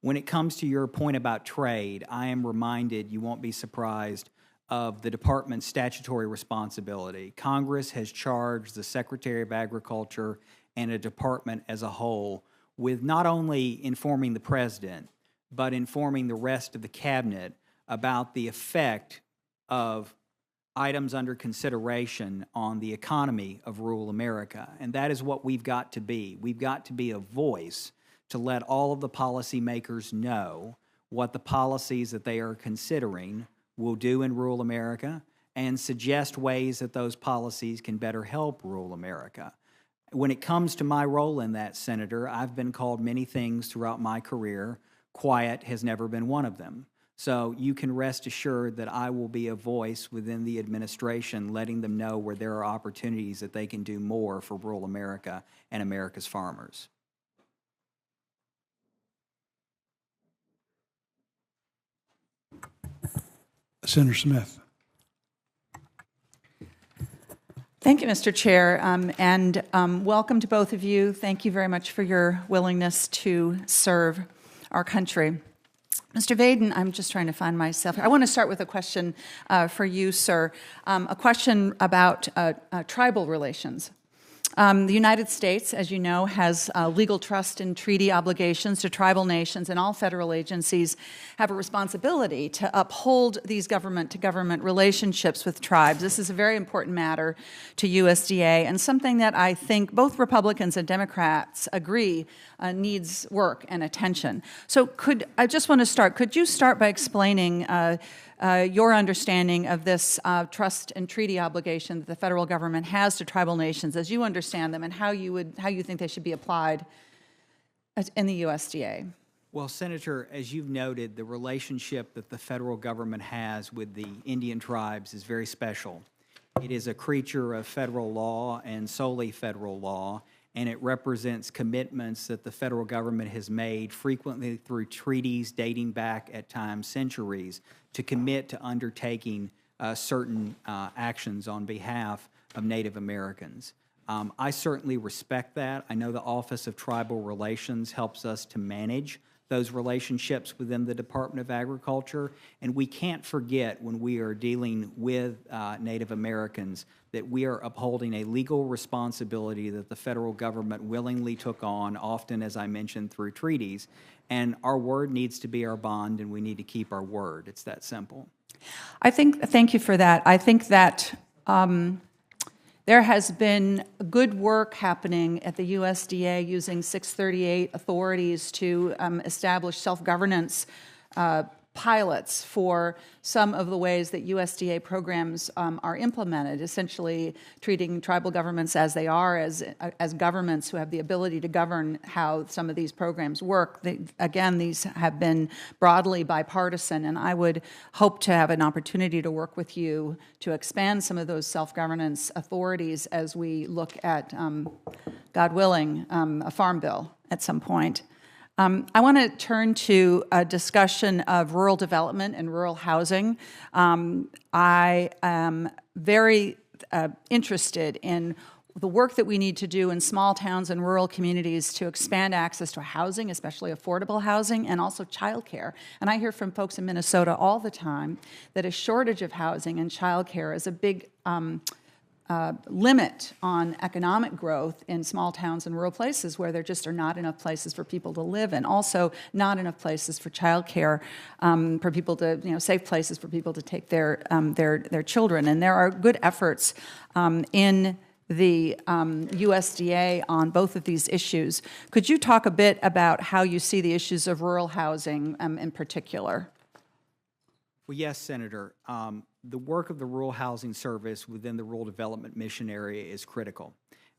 When it comes to your point about trade, I am reminded, you won't be surprised, of the department's statutory responsibility. Congress has charged the Secretary of Agriculture and a department as a whole with not only informing the president, but informing the rest of the cabinet about the effect of items under consideration on the economy of rural America. And that is what we've got to be. We've got to be a voice to let all of the policymakers know what the policies that they are considering will do in rural America and suggest ways that those policies can better help rural America. When it comes to my role in that, Senator, I've been called many things throughout my career. Quiet has never been one of them. So you can rest assured that I will be a voice within the administration, letting them know where there are opportunities that they can do more for rural America and America's farmers. Senator Smith. Thank you, Mr. Chair, and welcome to both of you. Thank you very much for your willingness to serve our country. Mr. Vaden, I'm just trying to find myself. I want to start with a question for you, sir, a question about tribal relations. The United States, as you know, has legal trust and treaty obligations to tribal nations, and all federal agencies have a responsibility to uphold these government-to-government relationships with tribes. This is a very important matter to USDA, and something that I think both Republicans and Democrats agree needs work and attention. So I just want to start, could you start by explaining your understanding of this trust and treaty obligation that the federal government has to tribal nations as you understand them, and how you think they should be applied in the USDA? Well, Senator, as you've noted, the relationship that the federal government has with the Indian tribes is very special. It is a creature of federal law and solely federal law, and it represents commitments that the federal government has made frequently through treaties dating back at times centuries to commit to undertaking certain actions on behalf of Native Americans. I certainly respect that. I know the Office of Tribal Relations helps us to manage those relationships within the Department of Agriculture, and we can't forget when we are dealing with Native Americans that we are upholding a legal responsibility that the federal government willingly took on, often, as I mentioned, through treaties, and our word needs to be our bond, and we need to keep our word. It's that simple. Thank you for that. I think that there has been good work happening at the USDA using 638 authorities to establish self-governance pilots for some of the ways that USDA programs are implemented, essentially treating tribal governments as they are, as governments who have the ability to govern how some of these programs work. Again, these have been broadly bipartisan, and I would hope to have an opportunity to work with you to expand some of those self-governance authorities as we look at, God willing, a farm bill at some point. I want to turn to a discussion of rural development and rural housing. I am very interested in the work that we need to do in small towns and rural communities to expand access to housing, especially affordable housing, and also childcare. And I hear from folks in Minnesota all the time that a shortage of housing and childcare is a big limit on economic growth in small towns and rural places where there just are not enough places for people to live, and also not enough places for childcare, for people to, safe places for people to take their children. And there are good efforts in the USDA on both of these issues. Could you talk a bit about how you see the issues of rural housing in particular? Well, yes, Senator. The work of the Rural Housing Service within the Rural Development Mission Area is critical.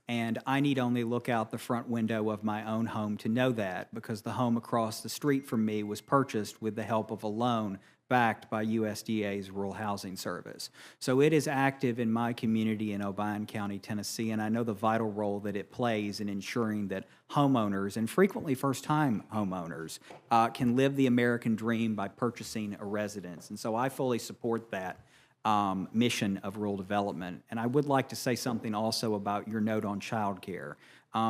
And I need only look out the front window of my own home to know that, because the home across the street from me was purchased with the help of a loan backed by USDA's Rural Housing Service. So it is active in my community in Obion County, Tennessee, and I know the vital role that it plays in ensuring that homeowners, and frequently first-time homeowners, can live the American dream by purchasing a residence. And so I fully support that mission of rural development. And I would like to say something also about your note on child care.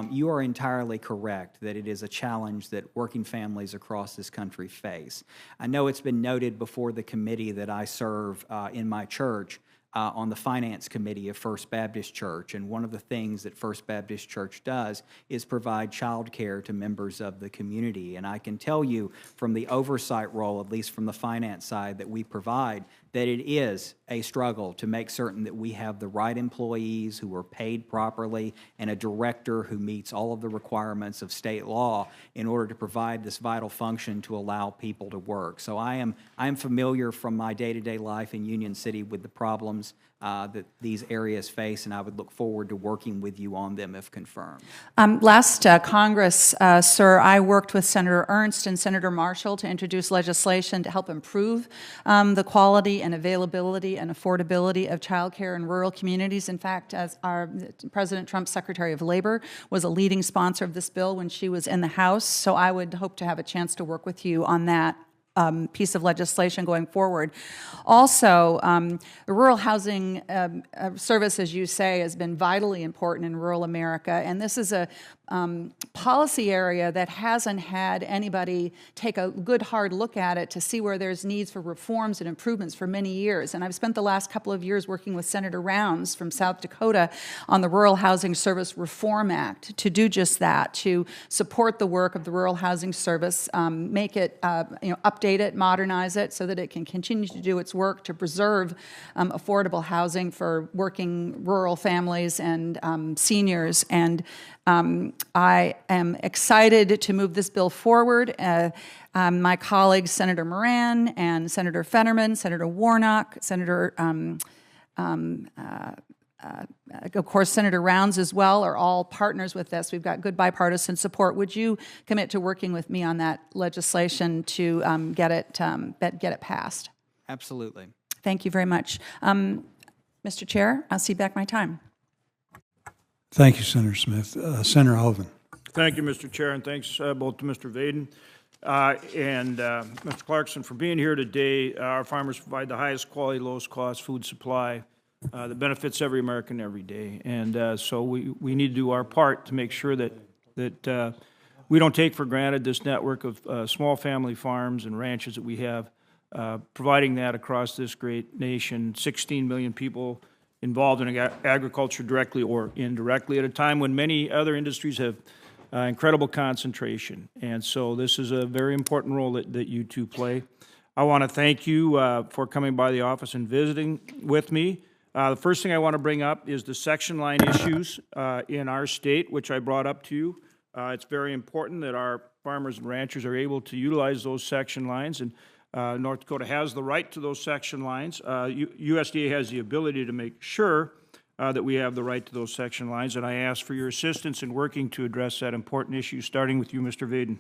You are entirely correct that it is a challenge that working families across this country face. I know it's been noted before the committee that I serve in my church on the Finance Committee of First Baptist Church, and one of the things that First Baptist Church does is provide child care to members of the community. And I can tell you from the oversight role, at least from the finance side, that we provide, that it is a struggle to make certain that we have the right employees who are paid properly and a director who meets all of the requirements of state law in order to provide this vital function to allow people to work. So I am familiar from my day-to-day life in Union City with the problems that these areas face, and I would look forward to working with you on them if confirmed. Last Congress, sir, I worked with Senator Ernst and Senator Marshall to introduce legislation to help improve the quality and availability and affordability of child care in rural communities. In fact, as our President Trump's Secretary of Labor was a leading sponsor of this bill when she was in the House, so I would hope to have a chance to work with you on that piece of legislation going forward. Also, the Rural Housing Service, as you say, has been vitally important in rural America, and this is a policy area that hasn't had anybody take a good hard look at it to see where there's needs for reforms and improvements for many years. And I've spent the last couple of years working with Senator Rounds from South Dakota on the Rural Housing Service Reform Act to do just that, to support the work of the Rural Housing Service, make it, update it, modernize it so that it can continue to do its work to preserve affordable housing for working rural families and seniors. And I am excited to move this bill forward. My colleagues, Senator Moran and Senator Fetterman, Senator Warnock, Senator, of course, Senator Rounds as well, are all partners with this. We've got good bipartisan support. Would you commit to working with me on that legislation to get it passed? Absolutely. Thank you very much. Mr. Chair, I'll cede back my time. Thank you, Senator Smith. Senator Hovind. Thank you, Mr. Chair, and thanks both to Mr. Vaden and Mr. Clarkson for being here today. Our farmers provide the highest quality, lowest cost food supply that benefits every American every day. And so we need to do our part to make sure that we don't take for granted this network of small family farms and ranches that we have, providing that across this great nation. 16 million people involved in agriculture directly or indirectly at a time when many other industries have incredible concentration. And so this is a very important role that you two play. I want to thank you for coming by the office and visiting with me. The first thing I want to bring up is the section line issues in our state, which I brought up to you. It's very important that our farmers and ranchers are able to utilize those section lines, and North Dakota has the right to those section lines. USDA has the ability to make sure that we have the right to those section lines, and I ask for your assistance in working to address that important issue, starting with you, Mr. Vaden.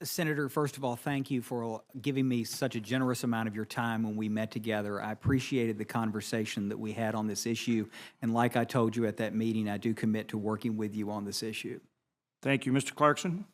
Senator, first of all, thank you for giving me such a generous amount of your time when we met together. I appreciated the conversation that we had on this issue, and like I told you at that meeting, I do commit to working with you on this issue. Thank you. Mr. Clarkson?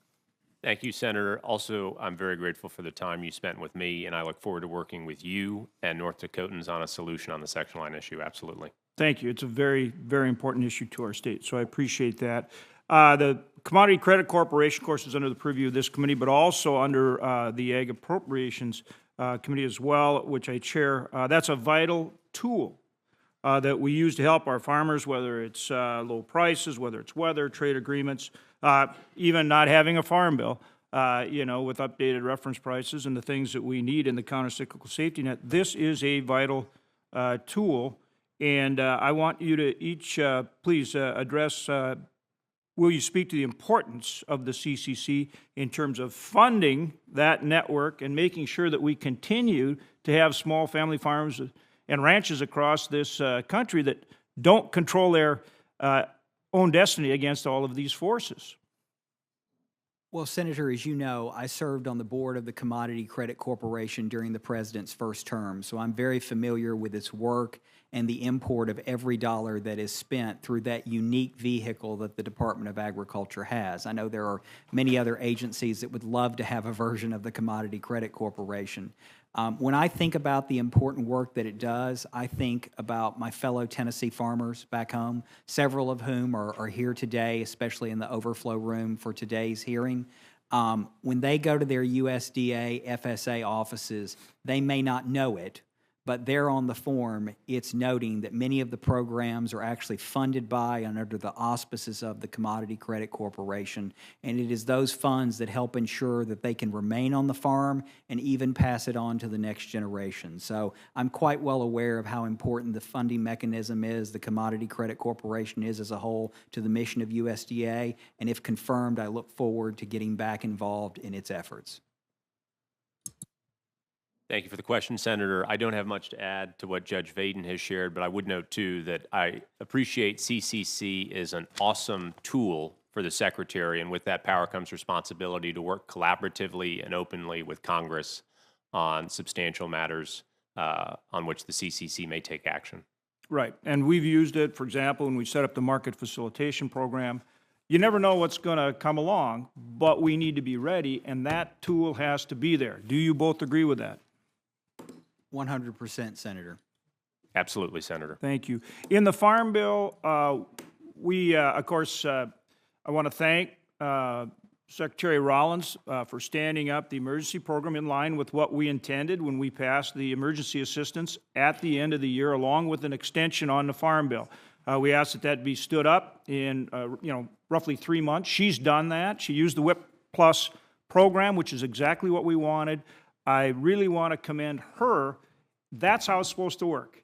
Thank you, Senator. Also, I'm very grateful for the time you spent with me, and I look forward to working with you and North Dakotans on a solution on the section line issue. Absolutely. Thank you. It's a very, very important issue to our state, so I appreciate that. The Commodity Credit Corporation, of course, is under the purview of this committee, but also under the Ag Appropriations Committee as well, which I chair. That's a vital tool that we use to help our farmers, whether it's low prices, whether it's weather, trade agreements, even not having a farm bill, with updated reference prices and the things that we need in the countercyclical safety net. This is a vital tool, and I want you to each please address, will you speak to the importance of the CCC in terms of funding that network and making sure that we continue to have small family farms and ranches across this country that don't control their own destiny against all of these forces? Well, Senator, as you know, I served on the board of the Commodity Credit Corporation during the president's first term, so I'm very familiar with its work and the import of every dollar that is spent through that unique vehicle that the Department of Agriculture has. I know there are many other agencies that would love to have a version of the Commodity Credit Corporation. When I think about the important work that it does, I think about my fellow Tennessee farmers back home, several of whom are here today, especially in the overflow room for today's hearing. When they go to their USDA, FSA offices, they may not know it, but there on the form, it's noting that many of the programs are actually funded by and under the auspices of the Commodity Credit Corporation, and it is those funds that help ensure that they can remain on the farm and even pass it on to the next generation. So I'm quite well aware of how important the funding mechanism is, the Commodity Credit Corporation is as a whole, to the mission of USDA, and if confirmed, I look forward to getting back involved in its efforts. Thank you for the question, Senator. I don't have much to add to what Judge Vaden has shared, but I would note, too, that I appreciate CCC is an awesome tool for the Secretary, and with that power comes responsibility to work collaboratively and openly with Congress on substantial matters on which the CCC may take action. Right, and we've used it, for example, when we set up the market facilitation program. You never know what's going to come along, but we need to be ready, and that tool has to be there. Do you both agree with that? 100%, Senator. Absolutely, Senator. Thank you. In the Farm Bill, we, of course, I want to thank Secretary Rollins for standing up the emergency program in line with what we intended when we passed the emergency assistance at the end of the year, along with an extension on the Farm Bill. We asked that that be stood up in, roughly 3 months. She's done that. She used the WIP Plus program, which is exactly what we wanted. I really want to commend her. That's how it's supposed to work.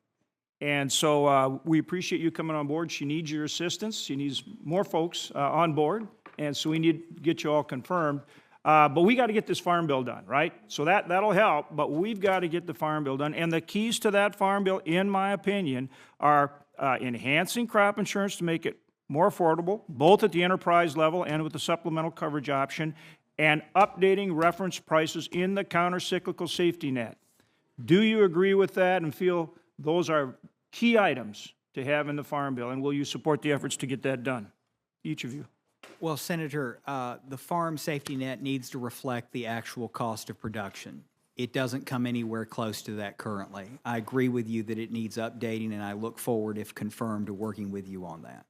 And so we appreciate you coming on board. She needs your assistance. She needs more folks on board. And so we need to get you all confirmed. But we got to get this Farm Bill done, right? So that'll help, but we've got to get the Farm Bill done. And the keys to that Farm Bill, in my opinion, are enhancing crop insurance to make it more affordable, both at the enterprise level and with the supplemental coverage option, and updating reference prices in the countercyclical safety net. Do you agree with that and feel those are key items to have in the Farm Bill? And will you support the efforts to get that done? Each of you. Well, Senator, the farm safety net needs to reflect the actual cost of production. It doesn't come anywhere close to that currently. I agree with you that it needs updating, and I look forward, if confirmed, to working with you on that.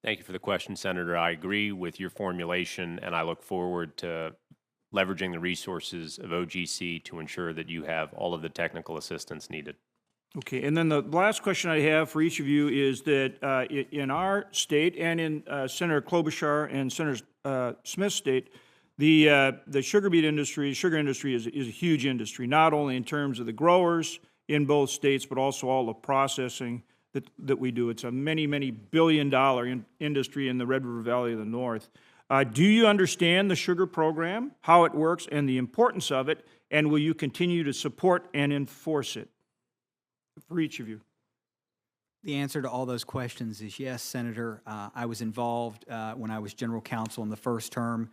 Thank you for the question, Senator. I agree with your formulation, and I look forward to leveraging the resources of OGC to ensure that you have all of the technical assistance needed. Okay, and then the last question I have for each of you is that in our state and in Senator Klobuchar and Senator Smith's state, The sugar industry is a huge industry, not only in terms of the growers in both states, but also all the processing that we do. It's a many billion-dollar industry in the Red River Valley of the North. Do you understand the sugar program, how it works, and the importance of it, and will you continue to support and enforce it? For each of you. The answer to all those questions is yes, Senator. I was involved when I was General Counsel in the first term,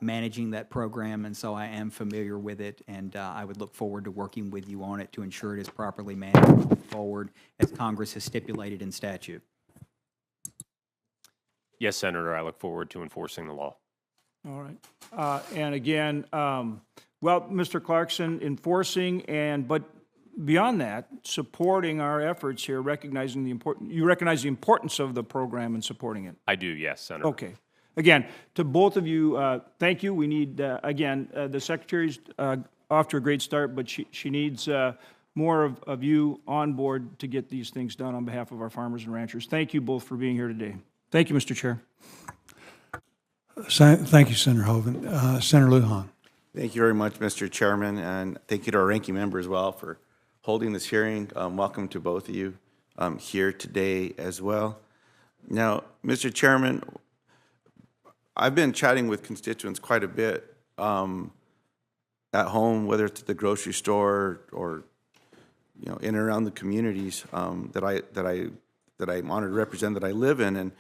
managing that program, and so I am familiar with it, and I would look forward to working with you on it to ensure it is properly managed moving forward as Congress has stipulated in statute. Yes, Senator, I look forward to enforcing the law. All right. And again, well, Mr. Clarkson, enforcing but beyond that, supporting our efforts here, you recognize the importance of the program and supporting it. I do, yes, Senator. Okay. Again, to both of you, thank you. We need, again, the Secretary's off to a great start, but she needs more of you on board to get these things done on behalf of our farmers and ranchers. Thank you both for being here today. Thank you, Mr. Chair. Thank you, Senator Hoven. Senator Lujan. Thank you very much, Mr. Chairman, and thank you to our ranking member as well for holding this hearing. Welcome to both of you here today as well. Now, Mr. Chairman, I've been chatting with constituents quite a bit at home, whether it's at the grocery store or in and around the communities that I'm honored to represent, that I live in, and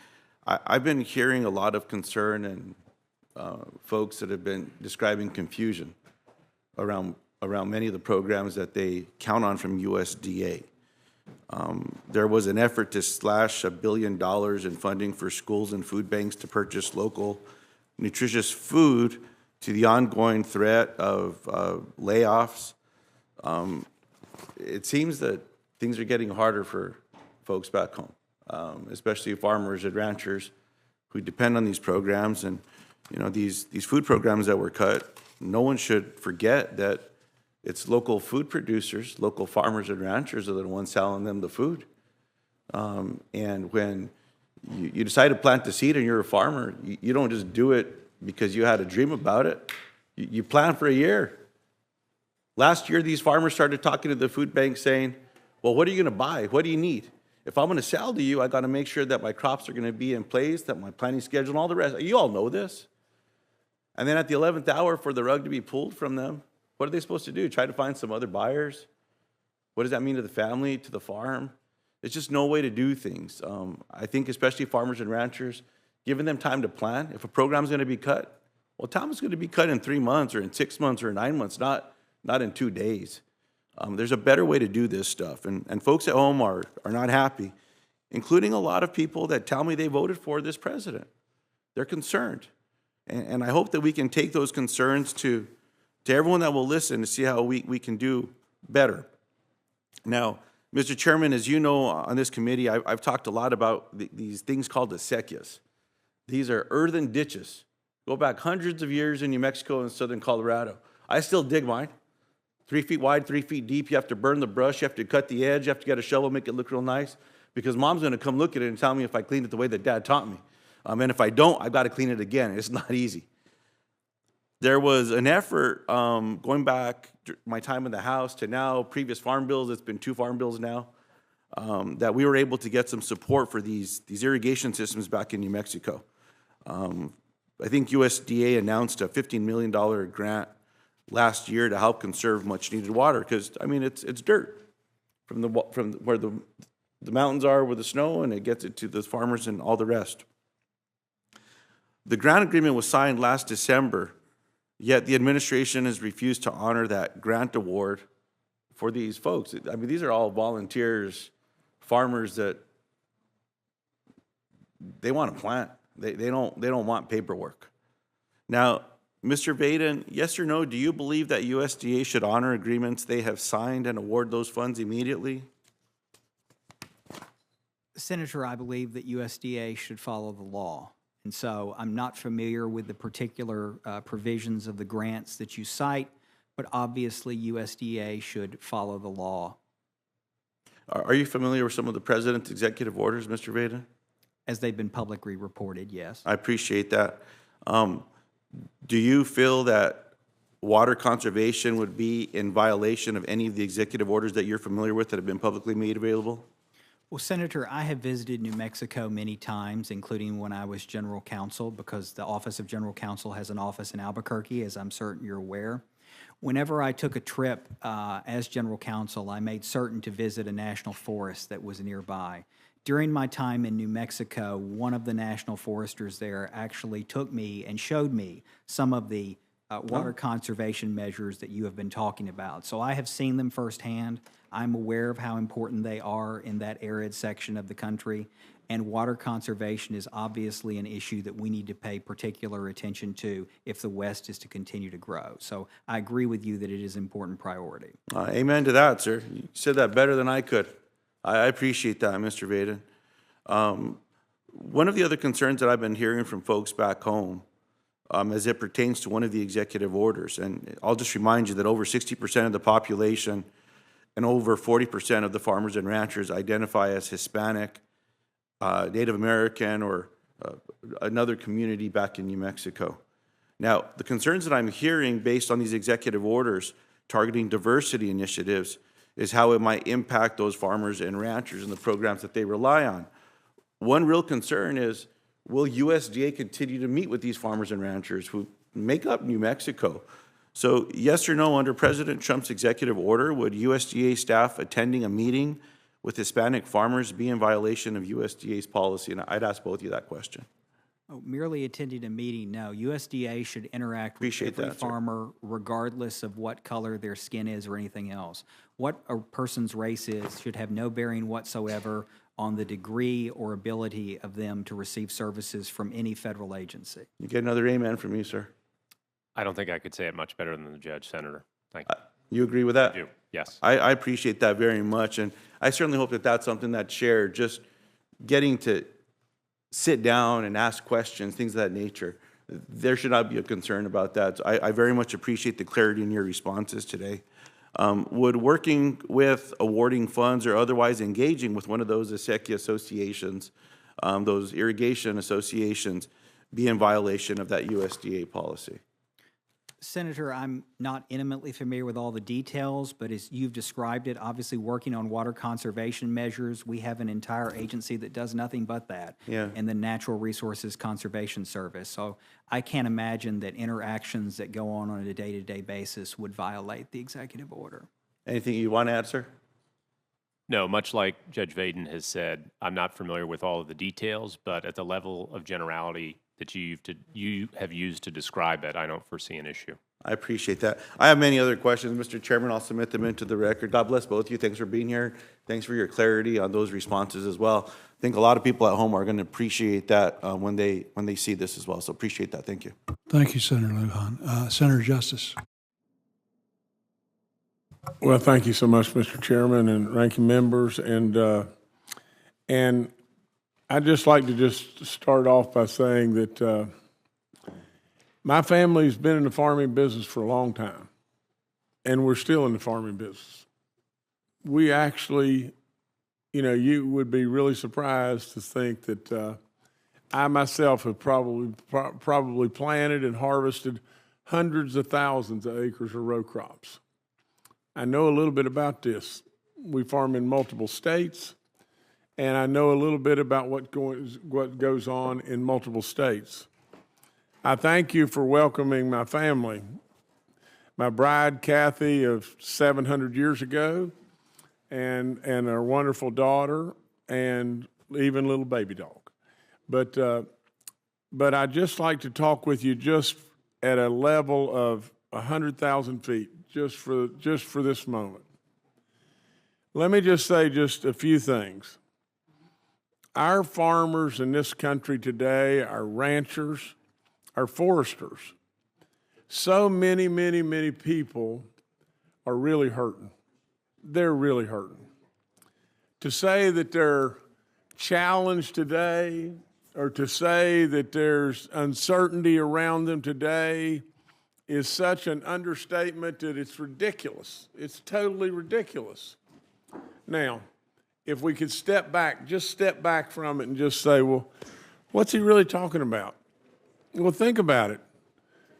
I've been hearing a lot of concern and folks that have been describing confusion around many of the programs that they count on from USDA. There was an effort to slash $1 billion in funding for schools and food banks to purchase local nutritious food to the ongoing threat of layoffs. It seems that things are getting harder for folks back home, especially farmers and ranchers who depend on these programs. And these food programs that were cut, no one should forget that it's local food producers, local farmers and ranchers are the ones selling them the food. And when you decide to plant the seed and you're a farmer, you don't just do it because you had a dream about it. You plan for a year. Last year, these farmers started talking to the food bank saying, well, what are you going to buy? What do you need? If I'm going to sell to you, I got to make sure that my crops are going to be in place, that my planting schedule and all the rest. You all know this. And then at the 11th hour, for the rug to be pulled from them, what are they supposed to do? Try to find some other buyers? What does that mean to the family, to the farm? It's just no way to do things. I think especially farmers and ranchers, giving them time to plan. If a program's going to be cut, well, time is going to be cut in 3 months or in 6 months or in 9 months, not in 2 days. There's a better way to do this stuff. And folks at home are not happy, including a lot of people that tell me they voted for this president. They're concerned. And I hope that we can take those concerns to everyone that will listen to see how we can do better. Now, Mr. Chairman, as you know, on this committee, I've talked a lot about these things called acequias. These are earthen ditches. Go back hundreds of years in New Mexico and southern Colorado. I still dig mine. 3 feet wide, 3 feet deep. You have to burn the brush. You have to cut the edge. You have to get a shovel, make it look real nice, because mom's going to come look at it and tell me if I cleaned it the way that dad taught me. And if I don't, I've got to clean it again. It's not easy. There was an effort going back my time in the House to now, previous farm bills, it's been 2 farm bills now, that we were able to get some support for these irrigation systems back in New Mexico. I think USDA announced a $15 million grant last year to help conserve much needed water, because it's dirt from where the mountains are with the snow, and it gets it to the farmers and all the rest. The grant agreement was signed last December, yet the administration has refused to honor that grant award for these folks. These are all volunteers, farmers that they want to plant. They don't want paperwork. Now, Mr. Vaden, yes or no, do you believe that USDA should honor agreements they have signed and award those funds immediately? Senator, I believe that USDA should follow the law. And so I'm not familiar with the particular provisions of the grants that you cite, but obviously USDA should follow the law. Are you familiar with some of the President's executive orders, Mr. Vaden? As they've been publicly reported, yes. I appreciate that. Do you feel that water conservation would be in violation of any of the executive orders that you're familiar with that have been publicly made available? Well, Senator, I have visited New Mexico many times, including when I was General Counsel, because the Office of General Counsel has an office in Albuquerque, as I'm certain you're aware. Whenever I took a trip as General Counsel, I made certain to visit a national forest that was nearby. During my time in New Mexico, one of the national foresters there actually took me and showed me some of the water conservation measures that you have been talking about. So I have seen them firsthand. I'm aware of how important they are in that arid section of the country. And water conservation is obviously an issue that we need to pay particular attention to if the West is to continue to grow. So I agree with you that it is an important priority. Amen to that, sir. You said that better than I could. I appreciate that, Mr. Vaden. One of the other concerns that I've been hearing from folks back home as it pertains to one of the executive orders, and I'll just remind you that over 60% of the population and over 40% of the farmers and ranchers identify as Hispanic, Native American, or another community back in New Mexico. Now, the concerns that I'm hearing based on these executive orders targeting diversity initiatives is how it might impact those farmers and ranchers and the programs that they rely on. One real concern is, will USDA continue to meet with these farmers and ranchers who make up New Mexico? So yes or no, under President Trump's executive order, would USDA staff attending a meeting with Hispanic farmers be in violation of USDA's policy? And I'd ask both of you that question. Oh, merely attending a meeting, no. USDA should interact with every farmer regardless of what color their skin is or anything else. What a person's race is should have no bearing whatsoever on the degree or ability of them to receive services from any federal agency. You get another amen from you, sir. I don't think I could say it much better than the judge, Senator. Thank you. You agree with that? I do, yes. I appreciate that very much, and I certainly hope that that's something that's shared, just getting to sit down and ask questions, things of that nature. There should not be a concern about that. So I very much appreciate the clarity in your responses today. Would working with awarding funds or otherwise engaging with one of those acequia associations, those irrigation associations, be in violation of that USDA policy? Senator, I'm not intimately familiar with all the details, but as you've described it, obviously working on water conservation measures, we have an entire agency that does nothing but that, and the Natural Resources Conservation Service. So I can't imagine that interactions that go on a day-to-day basis would violate the executive order. Anything you want to add, sir? No, much like Judge Vaden has said, I'm not familiar with all of the details, but at the level of generality that you have used to describe it, I don't foresee an issue. I appreciate that. I have many other questions, Mr. Chairman. I'll submit them into the record. God bless both of you. Thanks for being here. Thanks for your clarity on those responses as well. I think a lot of people at home are going to appreciate that when they see this as well. So appreciate that. Thank you. Thank you, Senator Lujan. Senator Justice. Well, thank you so much, Mr. Chairman and ranking members. And I'd just like to just start off by saying that my family's been in the farming business for a long time, and we're still in the farming business. We actually, you would be really surprised to think that I myself have probably planted and harvested hundreds of thousands of acres of row crops. I know a little bit about this. We farm in multiple states, and I know a little bit about what goes on in multiple states. I thank you for welcoming my family, my bride, Kathy, of 700 years ago, and our wonderful daughter, and even little baby dog. But I'd just like to talk with you just at a level of 100,000 feet, just for this moment. Let me just say just a few things. Our farmers in this country today, our ranchers, our foresters, so many, many, many people are really hurting. They're really hurting. To say that they're challenged today, or to say that there's uncertainty around them today, is such an understatement that it's ridiculous. It's totally ridiculous. Now, if we could step back from it and just say, well, what's he really talking about? Well, think about it.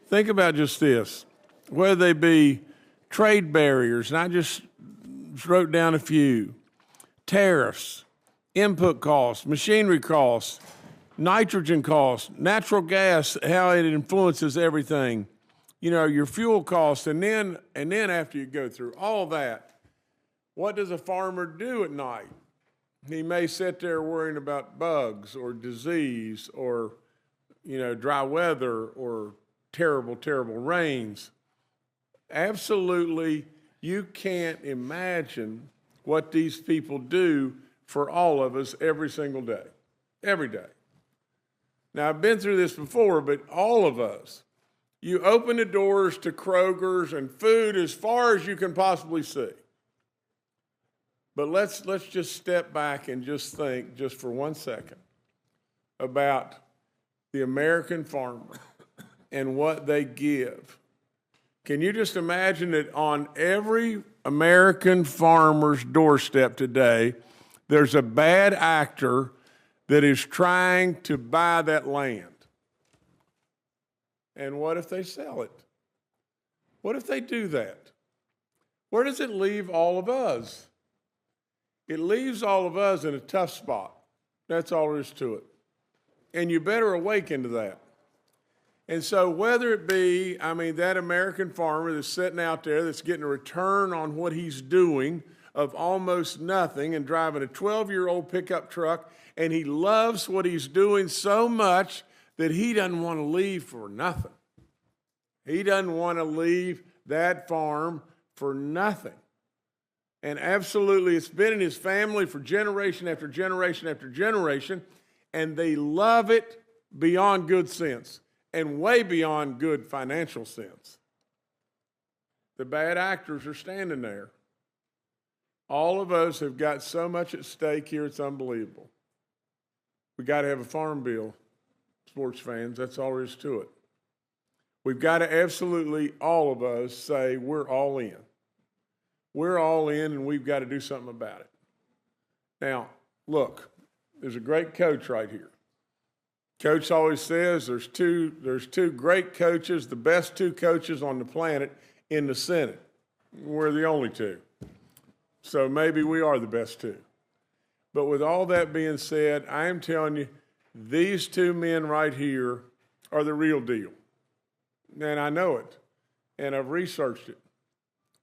think about just this. Whether they be trade barriers, and I just wrote down a few, tariffs, input costs, machinery costs, nitrogen costs, natural gas, how it influences everything, you know, your fuel costs, and then after you go through all that, what does a farmer do at night? He may sit there worrying about bugs or disease or, you know, dry weather or terrible, terrible rains. Absolutely, you can't imagine what these people do for all of us every single day, every day. Now, I've been through this before, but all of us, you open the doors to Kroger's and food as far as you can possibly see. But let's just step back and just think just for 1 second about the American farmer and what they give. Can you just imagine that on every American farmer's doorstep today, there's a bad actor that is trying to buy that land? And what if they sell it? What if they do that? Where does it leave all of us? It leaves all of us in a tough spot. That's all there is to it. And you better awaken to that. And so whether it be, I mean, that American farmer that's sitting out there that's getting a return on what he's doing of almost nothing and driving a 12-year-old pickup truck, and he loves what he's doing so much that he doesn't want to leave for nothing. He doesn't want to leave that farm for nothing. And absolutely, it's been in his family for generation after generation after generation, and they love it beyond good sense and way beyond good financial sense. The bad actors are standing there. All of us have got so much at stake here, it's unbelievable. We got to have a farm bill, sports fans, that's all there is to it. We've got to absolutely, all of us, say we're all in. We're all in, and we've got to do something about it. Now, look, there's a great coach right here. Coach always says there's two great coaches, the best two coaches on the planet in the Senate. We're the only two. So maybe we are the best two. But with all that being said, I am telling you, these two men right here are the real deal. And I know it. And I've researched it.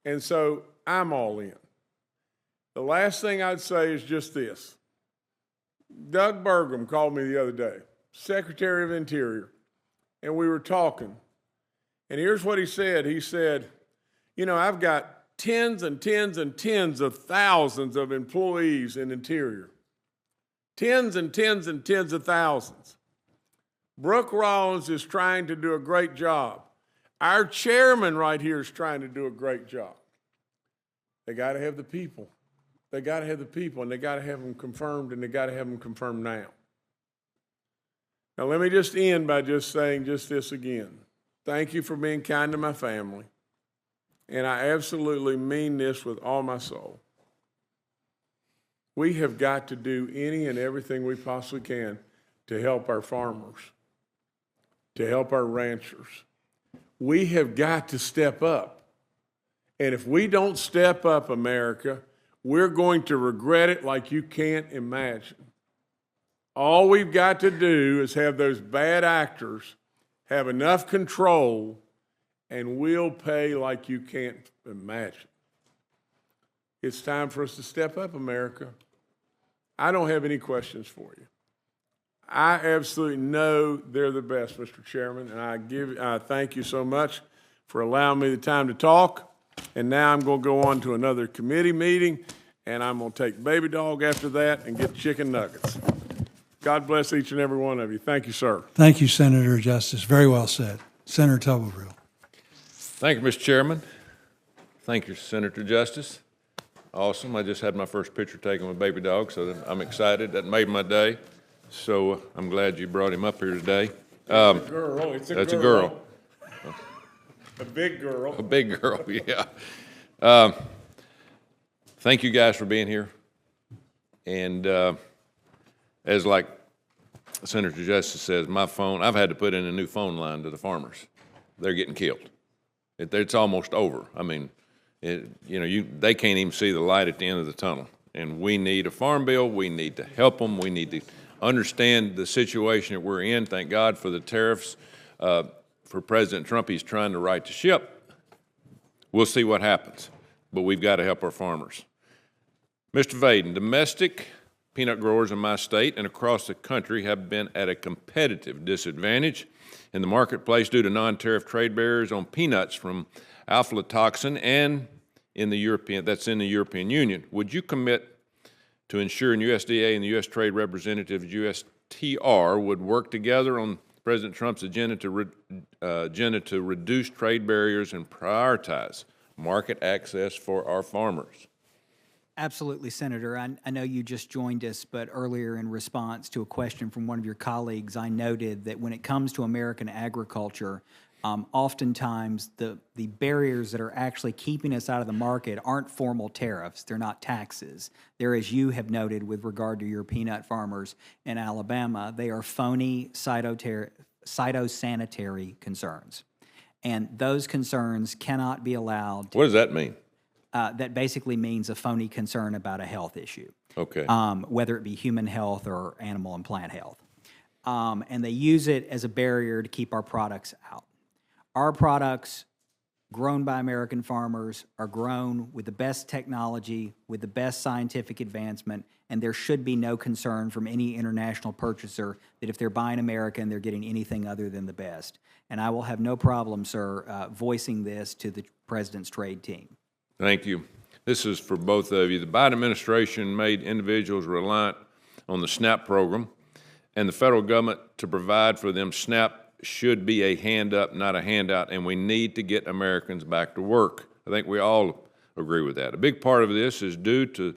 And so I'm all in. The last thing I'd say is just this. Doug Burgum called me the other day, Secretary of Interior, and we were talking. And here's what he said. He said, you know, I've got tens and tens and tens of thousands of employees in Interior. Tens and tens and tens of thousands. Brooke Rollins is trying to do a great job. Our chairman right here is trying to do a great job. They got to have the people. They got to have the people, and they got to have them confirmed, and they got to have them confirmed now. Now, let me just end by just saying just this again. Thank you for being kind to my family, and I absolutely mean this with all my soul. We have got to do any and everything we possibly can to help our farmers, to help our ranchers. We have got to step up. And if we don't step up, America, we're going to regret it like you can't imagine. All we've got to do is have those bad actors have enough control, and we'll pay like you can't imagine. It's time for us to step up, America. I don't have any questions for you. I absolutely know they're the best, Mr. Chairman, and I thank you so much for allowing me the time to talk. And now I'm going to go on to another committee meeting, and I'm going to take Baby Dog after that and get chicken nuggets. God bless each and every one of you. Thank you, sir. Thank you, Senator Justice. Very well said. Senator Tuberville. Thank you, Mr. Chairman. Thank you, Senator Justice. Awesome. I just had my first picture taken with Baby Dog, so I'm excited. That made my day. So I'm glad you brought him up here today. It's a girl. That's a girl. A big girl. A big girl, yeah. Thank you guys for being here. And as like Senator Justice says, my phone, I've had to put in a new phone line to the farmers they're getting killed. It's almost over. I mean, they can't even see the light at the end of the tunnel. And we need a farm bill. We need to help them. We need to understand the situation that we're in. Thank God for the tariffs. For President Trump, he's trying to right the ship. We'll see what happens, but we've got to help our farmers. Mr. Vaden, domestic peanut growers in my state and across the country have been at a competitive disadvantage in the marketplace due to non-tariff trade barriers on peanuts from aflatoxin and in the European Union. Would you commit to ensuring USDA and the U.S. Trade Representative, USTR, would work together on President Trump's agenda to reduce trade barriers and prioritize market access for our farmers? Absolutely, Senator. I know you just joined us, but earlier in response to a question from one of your colleagues, I noted that when it comes to American agriculture, oftentimes the barriers that are actually keeping us out of the market aren't formal tariffs. They're not taxes. They're, as you have noted with regard to your peanut farmers in Alabama, they are phony phytosanitary concerns. And those concerns cannot be allowed to— What does that mean? That basically means a phony concern about a health issue. Okay. Whether it be human health or animal and plant health. And they use it as a barrier to keep our products out. Our products, grown by American farmers, are grown with the best technology, with the best scientific advancement, and there should be no concern from any international purchaser that if they're buying American, they're getting anything other than the best. And I will have no problem, sir, voicing this to the President's trade team. Thank you. This is for both of you. The Biden administration made individuals reliant on the SNAP program, and the federal government to provide for them. SNAP should be a hand up, not a handout, and we need to get Americans back to work. I think we all agree with that. A big part of this is due to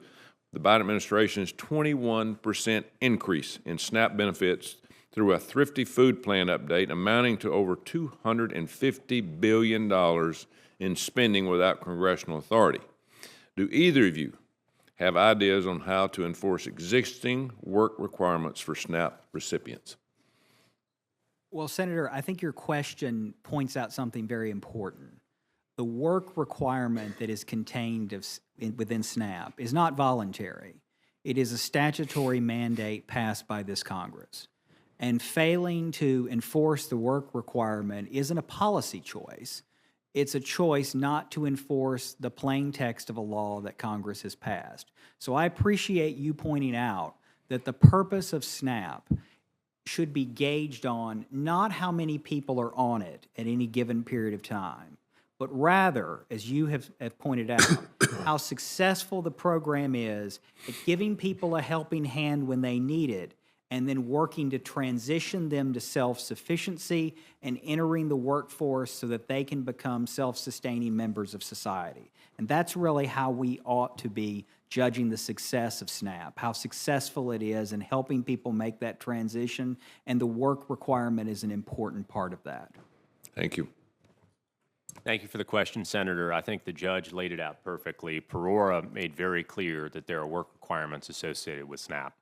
the Biden administration's 21% increase in SNAP benefits through a thrifty food plan update amounting to over $250 billion in spending without congressional authority. Do either of you have ideas on how to enforce existing work requirements for SNAP recipients? Well, Senator, I think your question points out something very important. The work requirement that is contained within SNAP is not voluntary. It is a statutory mandate passed by this Congress. And failing to enforce the work requirement isn't a policy choice. It's a choice not to enforce the plain text of a law that Congress has passed. So I appreciate you pointing out that the purpose of SNAP should be gauged on not how many people are on it at any given period of time, but rather, as you have pointed out, how successful the program is at giving people a helping hand when they need it, and then working to transition them to self-sufficiency and entering the workforce so that they can become self-sustaining members of society. And that's really how we ought to be judging the success of SNAP, how successful it is in helping people make that transition, and the work requirement is an important part of that. Thank you. Thank you for the question, Senator. I think the judge laid it out perfectly. Perora made very clear that there are work requirements associated with SNAP.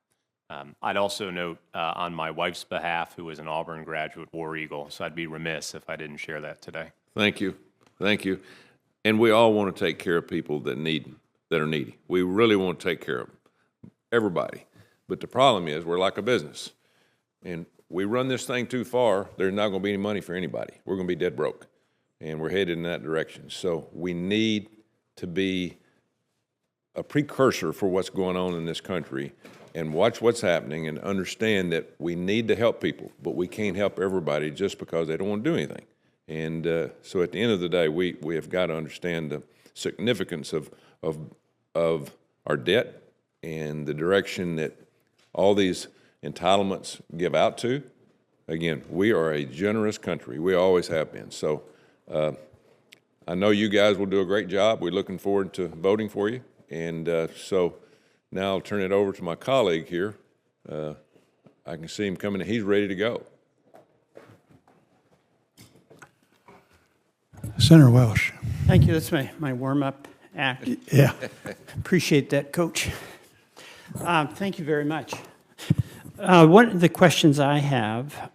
I'd also note on my wife's behalf, who is an Auburn graduate War Eagle, so I'd be remiss if I didn't share that today. Thank you. Thank you. And we all want to take care of people that are needy. We really want to take care of them, everybody. But the problem is we're like a business. And we run this thing too far, there's not going to be any money for anybody. We're going to be dead broke. And we're headed in that direction. So we need to be a precursor for what's going on in this country and watch what's happening and understand that we need to help people, but we can't help everybody just because they don't want to do anything. And so at the end of the day, we have got to understand the significance of our debt and the direction that all these entitlements give out to. Again, we are a generous country. We always have been. So I know you guys will do a great job. We're looking forward to voting for you. And so now I'll turn it over to my colleague here. I can see him coming. He's ready to go. Senator Welsh. Thank you. That's my warm-up act. Yeah. Appreciate that, Coach. Thank you very much. One of the questions I have,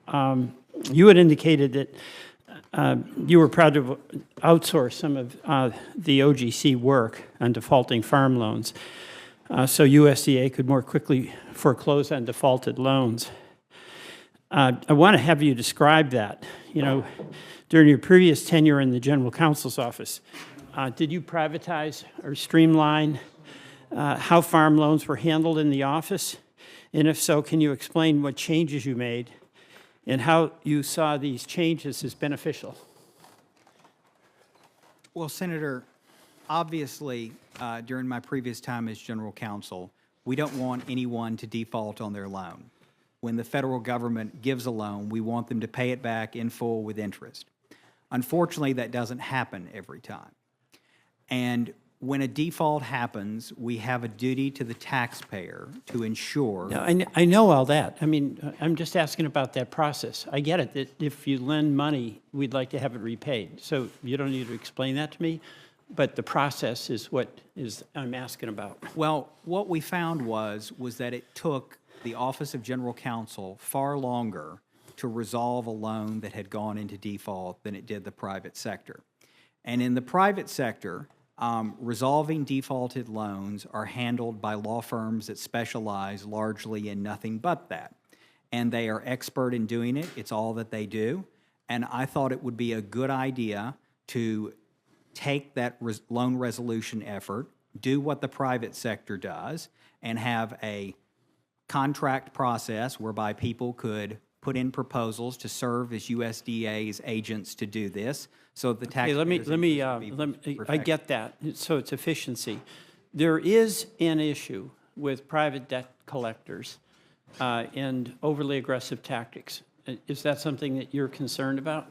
you had indicated that you were proud to outsource some of the OGC work on defaulting farm loans so USDA could more quickly foreclose on defaulted loans. I want to have you describe that. You know, during your previous tenure in the General Counsel's office, did you privatize or streamline how farm loans were handled in the office? And if so, can you explain what changes you made and how you saw these changes as beneficial? Well, Senator, obviously, during my previous time as General Counsel, we don't want anyone to default on their loan. When the federal government gives a loan, we want them to pay it back in full with interest. Unfortunately, that doesn't happen every time. And when a default happens, we have a duty to the taxpayer to ensure. No, I know all that. I mean, I'm just asking about that process. I get it, that if you lend money, we'd like to have it repaid. So you don't need to explain that to me, but the process is what I'm asking about. Well, what we found was that it took the Office of General Counsel far longer to resolve a loan that had gone into default than it did the private sector. And in the private sector, resolving defaulted loans are handled by law firms that specialize largely in nothing but that. And they are expert in doing it. It's all that they do. And I thought it would be a good idea to take that loan resolution effort, do what the private sector does, and have a contract process whereby people could put in proposals to serve as USDA's agents to do this, so the taxpayers. I get that. So it's efficiency. There is an issue with private debt collectors and overly aggressive tactics. Is that something that you're concerned about?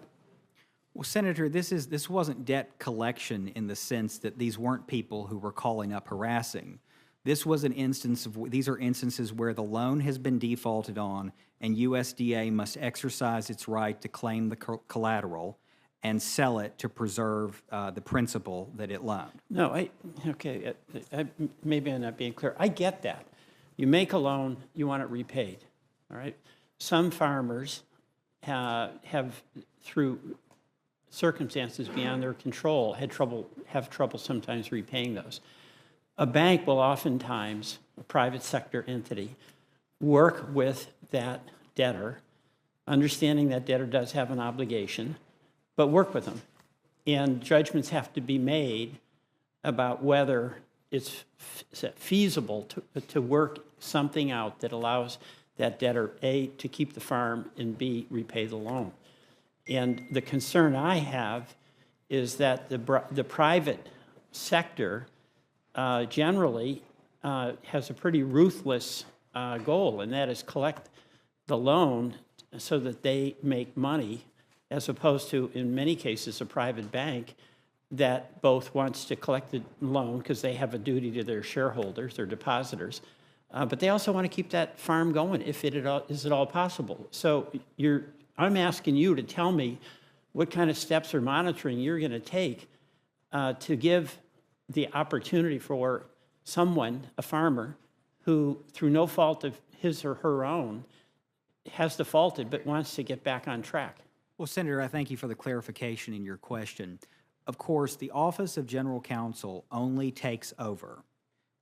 Well, Senator, this wasn't debt collection in the sense that these weren't people who were calling up harassing. This was an instance of, these are instances where the loan has been defaulted on and USDA must exercise its right to claim the collateral and sell it to preserve the principal that it loaned. No, maybe I'm not being clear. I get that. You make a loan, you want it repaid, all right? Some farmers have, through circumstances beyond their control, have trouble sometimes repaying those. A bank will oftentimes, a private sector entity, work with that debtor, understanding that debtor does have an obligation, but work with them. And judgments have to be made about whether it's feasible to work something out that allows that debtor, A, to keep the farm, and B, repay the loan. And the concern I have is that the private sector generally has a pretty ruthless goal, and that is collect the loan so that they make money, as opposed to, in many cases, a private bank that both wants to collect the loan because they have a duty to their shareholders, their depositors, but they also want to keep that farm going if it is at all possible. So I'm asking you to tell me what kind of steps or monitoring you're going to take to give the opportunity for someone, a farmer, who, through no fault of his or her own, has defaulted but wants to get back on track. Well, Senator, I thank you for the clarification in your question. Of course, the Office of General Counsel only takes over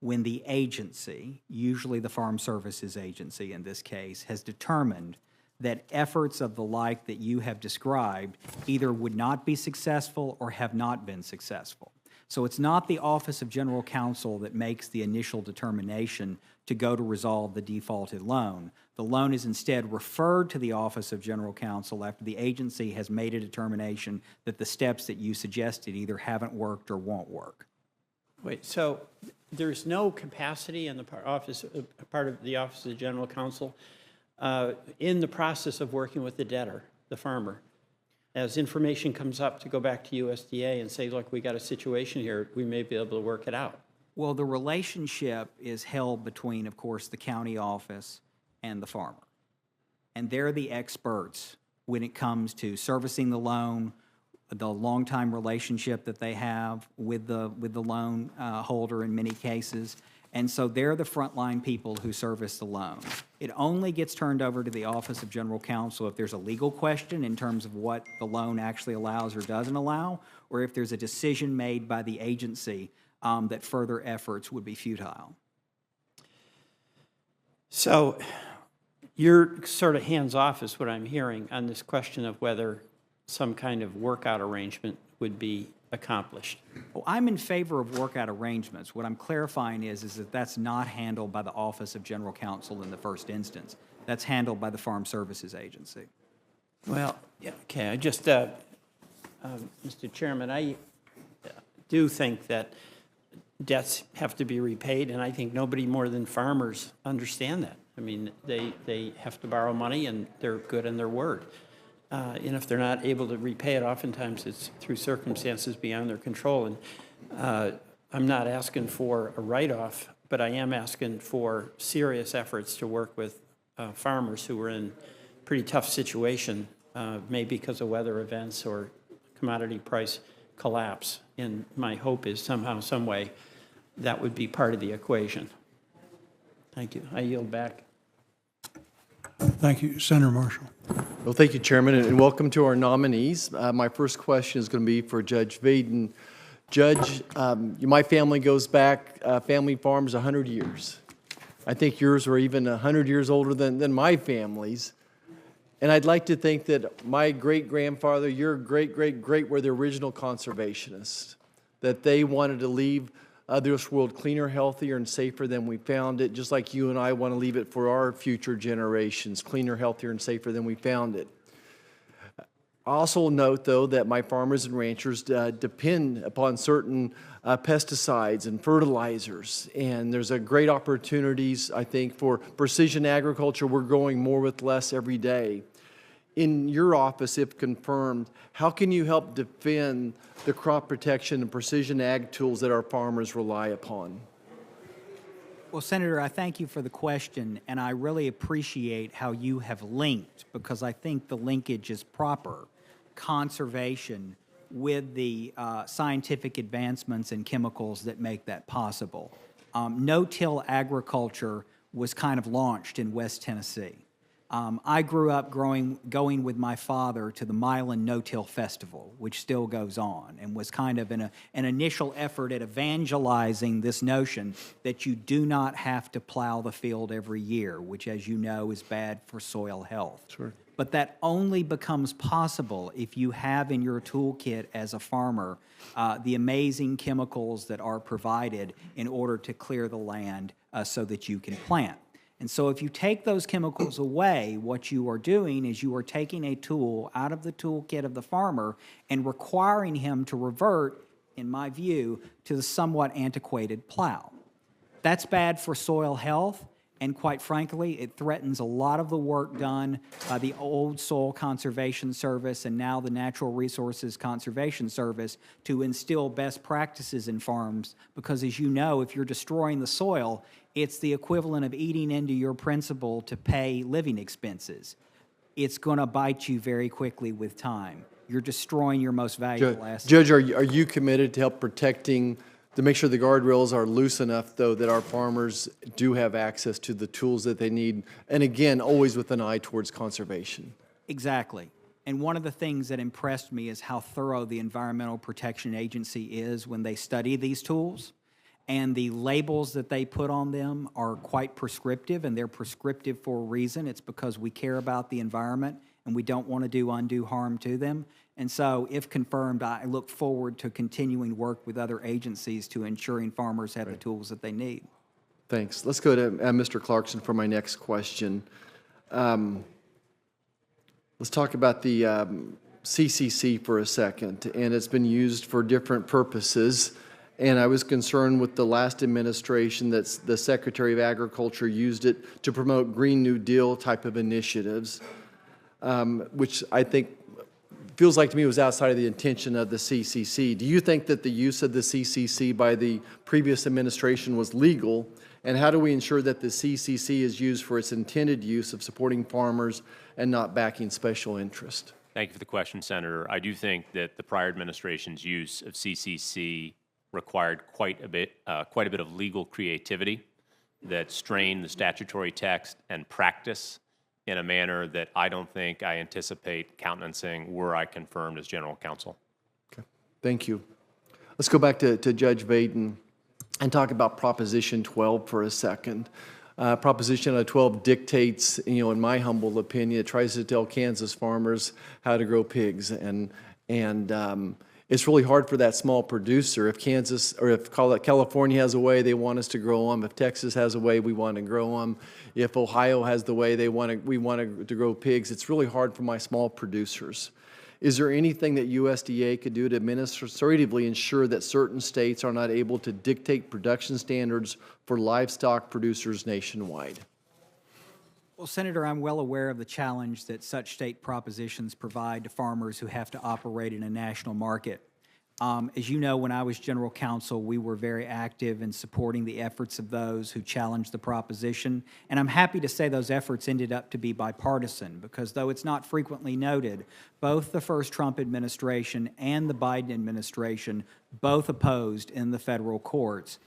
when the agency, usually the Farm Services Agency in this case, has determined that efforts of the like that you have described either would not be successful or have not been successful. So it's not the Office of General Counsel that makes the initial determination to go to resolve the defaulted loan. The loan is instead referred to the Office of General Counsel after the agency has made a determination that the steps that you suggested either haven't worked or won't work. Wait, so there's no capacity in the part of the Office of the General Counsel in the process of working with the debtor, the farmer, as information comes up, to go back to USDA and say, look, we got a situation here, we may be able to work it out? Well, the relationship is held between, of course, the county office and the farmer. And they're the experts when it comes to servicing the loan, the long-time relationship that they have with the loan holder in many cases, And so they're the frontline people who service the loan. It only gets turned over to the Office of General Counsel if there's a legal question in terms of what the loan actually allows or doesn't allow, or if there's a decision made by the agency that further efforts would be futile. So you're sort of hands-off is what I'm hearing on this question of whether some kind of workout arrangement would be accomplished. Well, I'm in favor of workout arrangements. What I'm clarifying is that that's not handled by the Office of General Counsel in the first instance. That's handled by the Farm Services Agency. Well, yeah, okay, I just, Mr. Chairman, I do think that debts have to be repaid, and I think nobody more than farmers understand that. I mean, they have to borrow money, and they're good in their word. And if they're not able to repay it, oftentimes it's through circumstances beyond their control. And I'm not asking for a write-off, but I am asking for serious efforts to work with farmers who are in a pretty tough situation, maybe because of weather events or commodity price collapse. And my hope is somehow, some way, that would be part of the equation. Thank you. I yield back. Thank you. Senator Marshall. Well, thank you, Chairman, and welcome to our nominees. My first question is going to be for Judge Vaden. Judge, my family goes back, family farms 100 years. I think yours were even 100 years older than my family's. And I'd like to think that my great-grandfather, your great-great-great were the original conservationists, that they wanted to leave this world cleaner, healthier, and safer than we found it, just like you and I want to leave it for our future generations, cleaner, healthier, and safer than we found it. I also note, though, that my farmers and ranchers depend upon certain pesticides and fertilizers, and there's a great opportunities, I think, for precision agriculture. We're growing more with less every day. In your office, if confirmed, how can you help defend the crop protection and precision ag tools that our farmers rely upon? Well, Senator, I thank you for the question, and I really appreciate how you have linked, because I think the linkage is proper, conservation with the scientific advancements and chemicals that make that possible. No-till agriculture was kind of launched in West Tennessee. I grew up going with my father to the Milan No-Till Festival, which still goes on, and was kind of an initial effort at evangelizing this notion that you do not have to plow the field every year, which, as you know, is bad for soil health. Sure. But that only becomes possible if you have in your toolkit as a farmer the amazing chemicals that are provided in order to clear the land so that you can plant. And so if you take those chemicals away, what you are doing is you are taking a tool out of the toolkit of the farmer and requiring him to revert, in my view, to the somewhat antiquated plow. That's bad for soil health, and quite frankly, it threatens a lot of the work done by the old Soil Conservation Service and now the Natural Resources Conservation Service to instill best practices in farms, because as you know, if you're destroying the soil, it's the equivalent of eating into your principal to pay living expenses. It's going to bite you very quickly with time. You're destroying your most valuable asset. Judge, are you committed to help protecting, to make sure the guardrails are loose enough, though, that our farmers do have access to the tools that they need, and again, always with an eye towards conservation? Exactly. And one of the things that impressed me is how thorough the Environmental Protection Agency is when they study these tools. And the labels that they put on them are quite prescriptive, and they're prescriptive for a reason. It's because we care about the environment and we don't want to do undue harm to them. And so, if confirmed, I look forward to continuing work with other agencies to ensuring farmers have the tools that they need. Thanks. Let's go to Mr. Clarkson for my next question. Let's talk about the CCC for a second, and it's been used for different purposes. And I was concerned with the last administration that the Secretary of Agriculture used it to promote Green New Deal type of initiatives, which I think feels like to me was outside of the intention of the CCC. Do you think that the use of the CCC by the previous administration was legal? And how do we ensure that the CCC is used for its intended use of supporting farmers and not backing special interest? Thank you for the question, Senator. I do think that the prior administration's use of CCC required quite a bit of legal creativity that strained the statutory text and practice in a manner that I don't think I anticipate countenancing were I confirmed as General Counsel. Okay, thank you. Let's go back to Judge Vaden and talk about Proposition 12 for a second. Proposition 12 dictates, in my humble opinion, it tries to tell Kansas farmers how to grow pigs, and it's really hard for that small producer. If Kansas or if California has a way, they want us to grow them. If Texas has a way, we want to grow them. If Ohio has the way, we want to grow pigs. It's really hard for my small producers. Is there anything that USDA could do to administratively ensure that certain states are not able to dictate production standards for livestock producers nationwide? Well, Senator, I'm well aware of the challenge that such state propositions provide to farmers who have to operate in a national market. As you know, when I was General Counsel, we were very active in supporting the efforts of those who challenged the proposition, and I'm happy to say those efforts ended up to be bipartisan because, though it's not frequently noted, both the first Trump administration and the Biden administration both opposed in the federal courts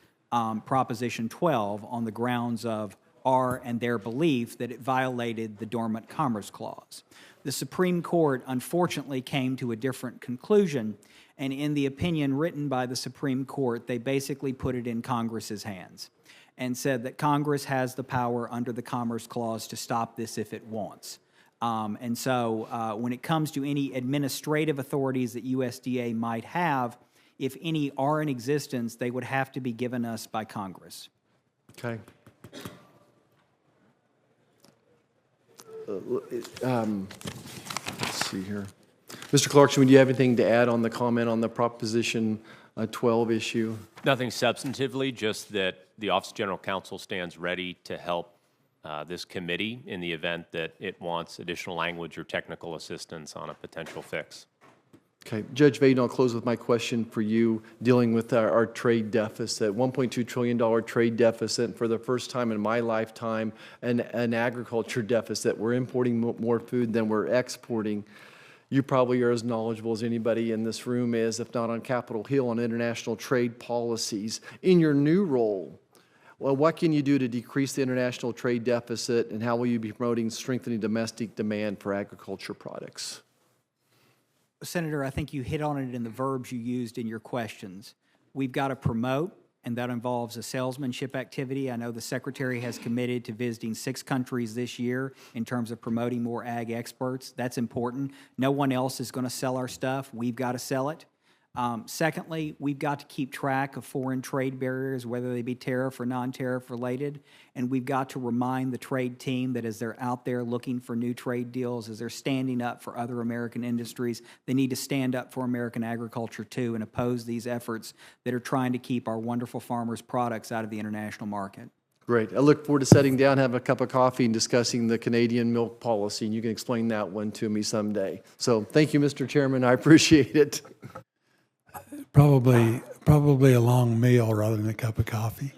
Proposition 12 on the grounds of our and their belief that it violated the Dormant Commerce Clause. The Supreme Court unfortunately came to a different conclusion, and in the opinion written by the Supreme Court, they basically put it in Congress's hands and said that Congress has the power under the Commerce Clause to stop this if it wants. And so when it comes to any administrative authorities that USDA might have, if any are in existence, they would have to be given us by Congress. Okay. Let's see here. Mr. Clarkson, do you have anything to add on the comment on the Proposition 12 issue? Nothing substantively, just that the Office of General Counsel stands ready to help this committee in the event that it wants additional language or technical assistance on a potential fix. Okay, Judge Vaden, I'll close with my question for you dealing with our trade deficit, $1.2 trillion trade deficit for the first time in my lifetime, and an agriculture deficit. We're importing more food than we're exporting. You probably are as knowledgeable as anybody in this room is, if not on Capitol Hill, on international trade policies. In your new role, well, what can you do to decrease the international trade deficit, and how will you be promoting strengthening domestic demand for agriculture products? Senator, I think you hit on it in the verbs you used in your questions. We've got to promote, and that involves a salesmanship activity. I know the Secretary has committed to visiting 6 countries this year in terms of promoting more ag experts. That's important. No one else is going to sell our stuff. We've got to sell it. Secondly, we've got to keep track of foreign trade barriers, whether they be tariff or non-tariff related, and we've got to remind the trade team that as they're out there looking for new trade deals, as they're standing up for other American industries, they need to stand up for American agriculture too and oppose these efforts that are trying to keep our wonderful farmers' products out of the international market. Great. I look forward to sitting down, having a cup of coffee, and discussing the Canadian milk policy, and you can explain that one to me someday. So thank you, Mr. Chairman. I appreciate it. Probably a long meal rather than a cup of coffee.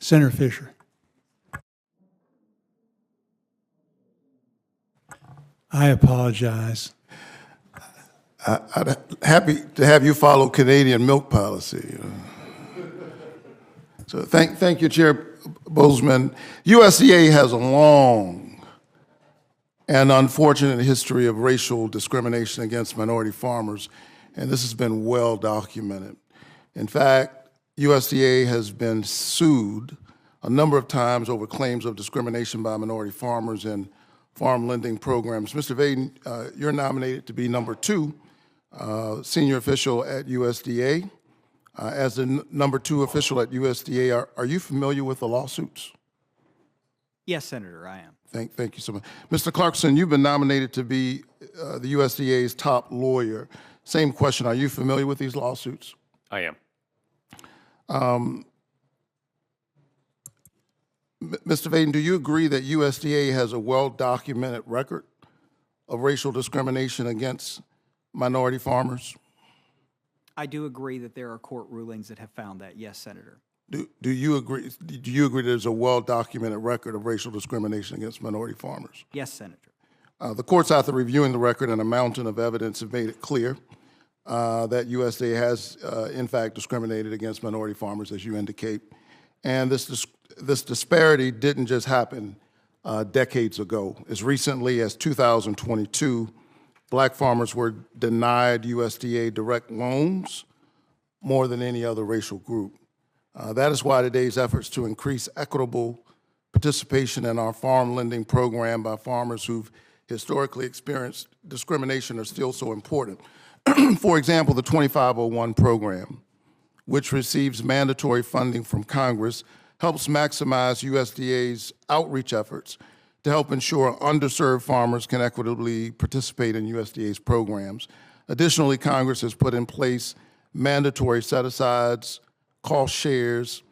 Senator Fisher. I apologize. I'm happy to have you follow Canadian milk policy. So thank you, Chair Boozman. USDA has a long and unfortunate history of racial discrimination against minority farmers, and this has been well documented. In fact, USDA has been sued a number of times over claims of discrimination by minority farmers in farm lending programs. Mr. Vaden, you're nominated to be number 2 senior official at USDA. As the number 2 official at USDA, are you familiar with the lawsuits? Yes, Senator, I am. Thank you so much. Mr. Clarkson, you've been nominated to be the USDA's top lawyer. Same question, are you familiar with these lawsuits? I am. Mr. Vaden, do you agree that USDA has a well-documented record of racial discrimination against minority farmers? I do agree that there are court rulings that have found that, yes, Senator. Do you agree there's a well-documented record of racial discrimination against minority farmers? Yes, Senator. The courts, after reviewing the record and a mountain of evidence, have made it clear that USDA has, in fact, discriminated against minority farmers, as you indicate. And this disparity didn't just happen decades ago. As recently as 2022, black farmers were denied USDA direct loans more than any other racial group. That is why today's efforts to increase equitable participation in our farm lending program by farmers who've historically experienced discrimination are still so important. For example, the 2501 program, which receives mandatory funding from Congress, helps maximize USDA's outreach efforts to help ensure underserved farmers can equitably participate in USDA's programs. Additionally, Congress has put in place mandatory set-asides, cost shares,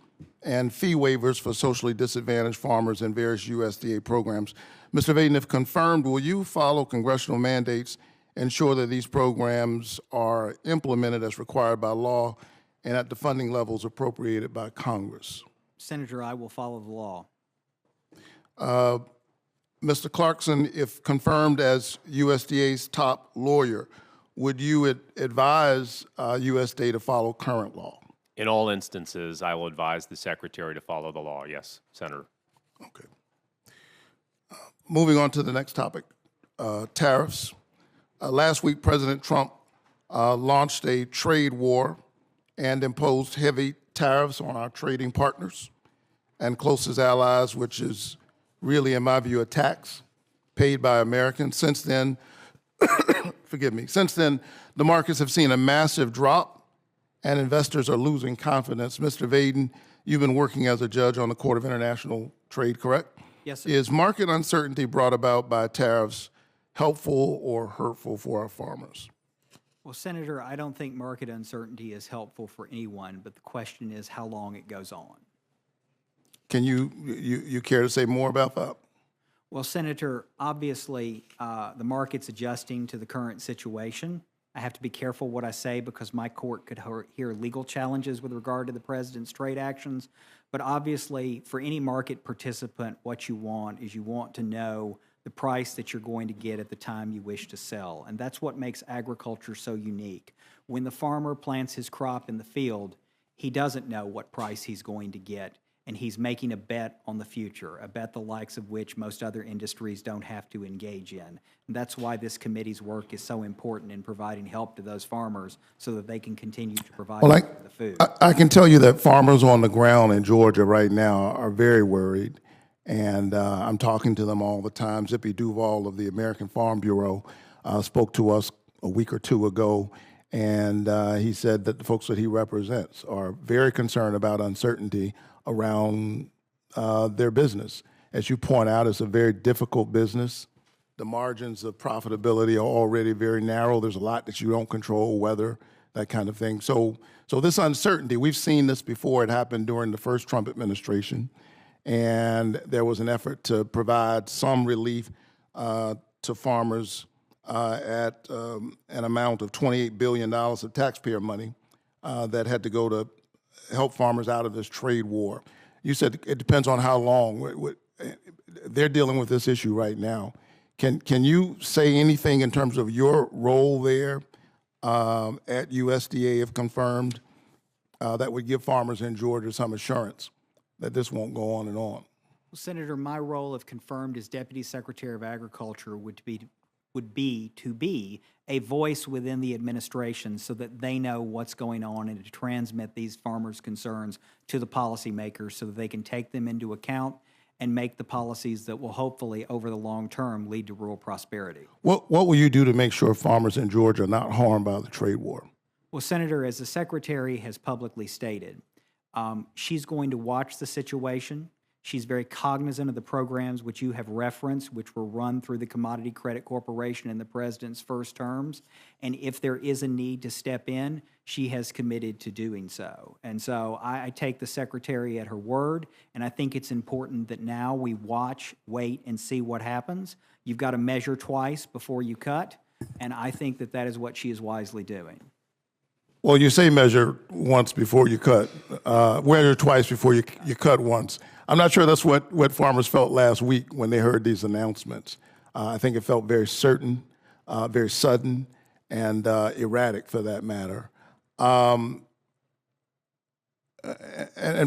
and fee waivers for socially disadvantaged farmers in various USDA programs. Mr. Vaden, if confirmed, will you follow congressional mandates, ensure that these programs are implemented as required by law and at the funding levels appropriated by Congress? Senator, I will follow the law. Mr. Clarkson, if confirmed as USDA's top lawyer, would you advise USDA to follow current law? In all instances, I will advise the Secretary to follow the law. Yes, Senator. Okay. Moving on to the next topic, tariffs. Last week, President Trump launched a trade war and imposed heavy tariffs on our trading partners and closest allies, which is really, in my view, a tax paid by Americans. Since then, since then, the markets have seen a massive drop and investors are losing confidence. Mr. Vaden, you've been working as a judge on the Court of International Trade, correct? Yes, sir. Is market uncertainty brought about by tariffs helpful or hurtful for our farmers? Well, Senator, I don't think market uncertainty is helpful for anyone, but the question is how long it goes on. Can you care to say more about that? Well, Senator, obviously, the market's adjusting to the current situation. I have to be careful what I say because my court could hear legal challenges with regard to the president's trade actions. But obviously, for any market participant, what you want is you want to know the price that you're going to get at the time you wish to sell. And that's what makes agriculture so unique. When the farmer plants his crop in the field, he doesn't know what price he's going to get, and he's making a bet on the future, a bet the likes of which most other industries don't have to engage in. And that's why this committee's work is so important in providing help to those farmers so that they can continue to provide the food. I can tell you that farmers on the ground in Georgia right now are very worried, and I'm talking to them all the time. Zippy Duval of the American Farm Bureau spoke to us a week or two ago, and he said that the folks that he represents are very concerned about uncertainty around their business. As you point out, it's a very difficult business. The margins of profitability are already very narrow. There's a lot that you don't control, weather, that kind of thing. So this uncertainty, we've seen this before. It happened during the first Trump administration, and there was an effort to provide some relief to farmers at an amount of $28 billion of taxpayer money that had to go to help farmers out of this trade war. You said it depends on how long. They're dealing with this issue right now. Can you say anything in terms of your role there at USDA, if confirmed, that would give farmers in Georgia some assurance that this won't go on and on? Well, Senator, my role, if confirmed, as Deputy Secretary of Agriculture would be to be a voice within the administration so that they know what's going on and to transmit these farmers' concerns to the policymakers so that they can take them into account and make the policies that will hopefully, over the long term, lead to rural prosperity. What will you do to make sure farmers in Georgia are not harmed by the trade war? Well, Senator, as the Secretary has publicly stated, she's going to watch the situation. She's very cognizant of the programs which you have referenced, which were run through the Commodity Credit Corporation in the President's first terms. And if there is a need to step in, she has committed to doing so. And so I take the Secretary at her word, and I think it's important that now we watch, wait, and see what happens. You've got to measure twice before you cut, and I think that that is what she is wisely doing. Well, you say measure once before you cut, measure twice before you cut once. I'm not sure that's what farmers felt last week when they heard these announcements. I think it felt very certain, very sudden, and erratic for that matter. And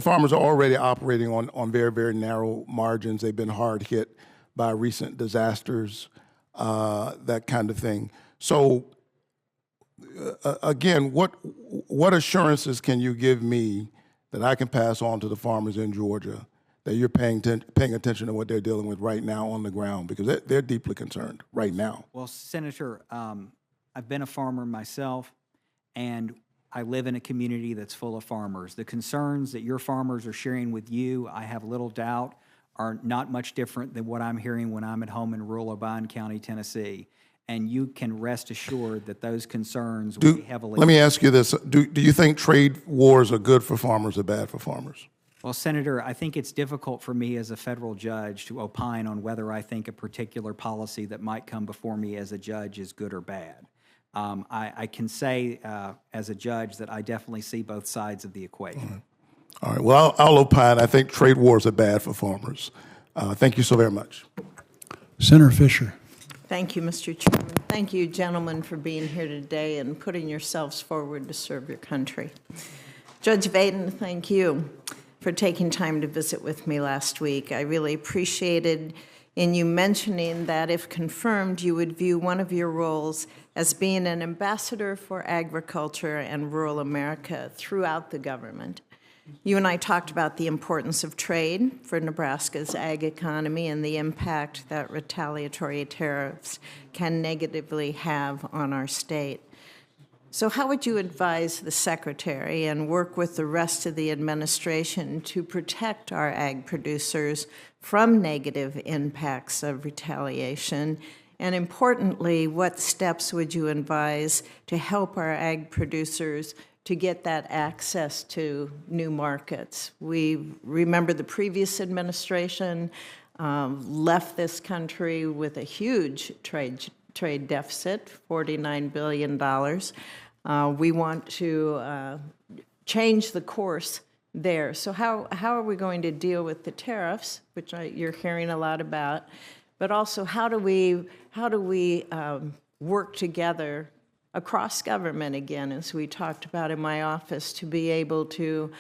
farmers are already operating on very, very narrow margins. They've been hard hit by recent disasters, that kind of thing. So, again, what assurances can you give me that I can pass on to the farmers in Georgia that you're paying attention to what they're dealing with right now on the ground? Because they're deeply concerned right now. Well, Senator, I've been a farmer myself, and I live in a community that's full of farmers. The concerns that your farmers are sharing with you, I have little doubt, are not much different than what I'm hearing when I'm at home in rural O'Brien County, Tennessee. And you can rest assured that those concerns will be heavily... Let me ask you this. Do you think trade wars are good for farmers or bad for farmers? Well, Senator, I think it's difficult for me as a federal judge to opine on whether I think a particular policy that might come before me as a judge is good or bad. I can say as a judge that I definitely see both sides of the equation. All right. Well, I'll opine. I think trade wars are bad for farmers. Thank you so very much. Senator Fisher. Thank you, Mr. Chairman. Thank you, gentlemen, for being here today and putting yourselves forward to serve your country. Judge Vaden, thank you for taking time to visit with me last week. I really appreciated in you mentioning that if confirmed, you would view one of your roles as being an ambassador for agriculture and rural America throughout the government. You and I talked about the importance of trade for Nebraska's ag economy and the impact that retaliatory tariffs can negatively have on our state. So how would you advise the Secretary and work with the rest of the administration to protect our ag producers from negative impacts of retaliation? And importantly, what steps would you advise to help our ag producers to get that access to new markets? We remember the previous administration left this country with a huge trade deficit, $49 billion. We want to change the course there. So how are we going to deal with the tariffs, which you're hearing a lot about, but also how do we work together across government, again, as we talked about in my office, to be able to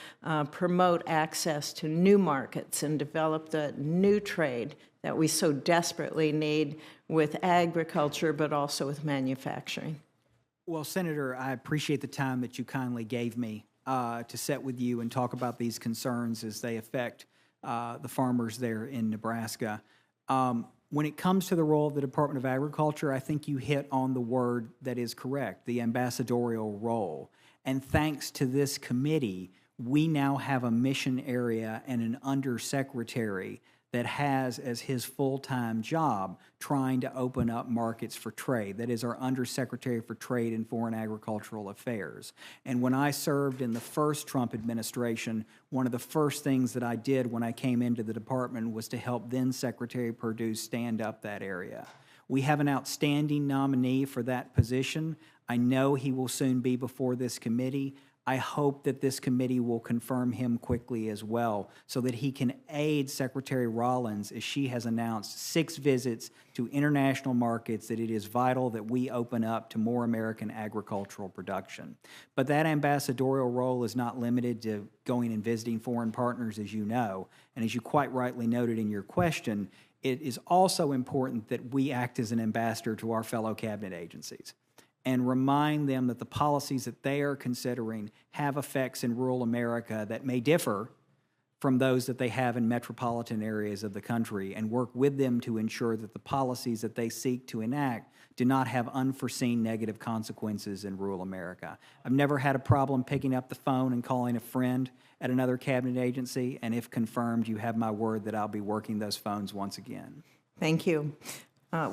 promote access to new markets and develop the new trade that we so desperately need with agriculture, but also with manufacturing? Well, Senator, I appreciate the time that you kindly gave me to sit with you and talk about these concerns as they affect the farmers there in Nebraska. When it comes to the role of the Department of Agriculture, I think you hit on the word that is correct, the ambassadorial role. And thanks to this committee, we now have a mission area and an undersecretary that has as his full-time job trying to open up markets for trade. That is our Undersecretary for Trade and Foreign Agricultural Affairs. And when I served in the first Trump administration, one of the first things that I did when I came into the department was to help then Secretary Perdue stand up that area. We have an outstanding nominee for that position. I know he will soon be before this committee. I hope that this committee will confirm him quickly as well so that he can aid Secretary Rollins as she has announced 6 visits to international markets that it is vital that we open up to more American agricultural production. But that ambassadorial role is not limited to going and visiting foreign partners, as you know. And as you quite rightly noted in your question, it is also important that we act as an ambassador to our fellow cabinet agencies and remind them that the policies that they are considering have effects in rural America that may differ from those that they have in metropolitan areas of the country, and work with them to ensure that the policies that they seek to enact do not have unforeseen negative consequences in rural America. I've never had a problem picking up the phone and calling a friend at another cabinet agency, and if confirmed, you have my word that I'll be working those phones once again. Thank you.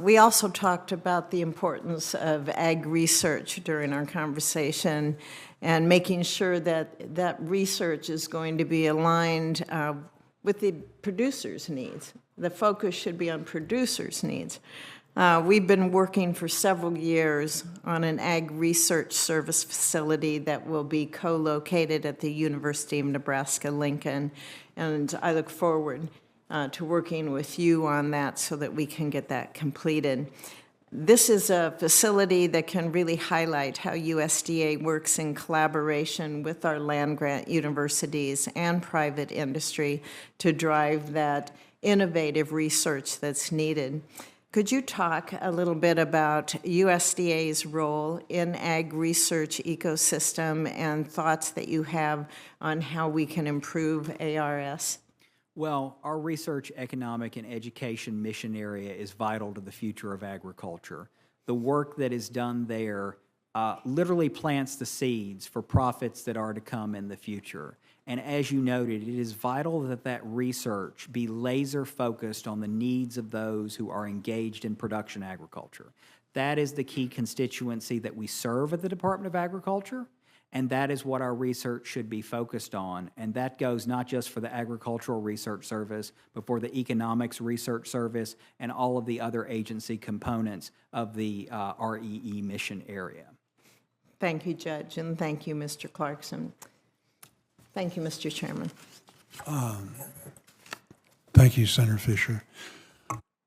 We also talked about the importance of ag research during our conversation and making sure that that research is going to be aligned with the producers' needs. The focus should be on producers' needs. We've been working for several years on an ag research service facility that will be co-located at the University of Nebraska-Lincoln, and I look forward to working with you on that so that we can get that completed. This is a facility that can really highlight how USDA works in collaboration with our land-grant universities and private industry to drive that innovative research that's needed. Could you talk a little bit about USDA's role in ag research ecosystem and thoughts that you have on how we can improve ARS? Well, our research, economic, and education mission area is vital to the future of agriculture. The work that is done there literally plants the seeds for profits that are to come in the future. And as you noted, it is vital that that research be laser focused on the needs of those who are engaged in production agriculture. That is the key constituency that we serve at the Department of Agriculture, and that is what our research should be focused on. And that goes not just for the Agricultural Research Service, but for the Economics Research Service and all of the other agency components of the REE mission area. Thank you, Judge, and thank you, Mr. Clarkson. Thank you, Mr. Chairman. Thank you, Senator Fisher.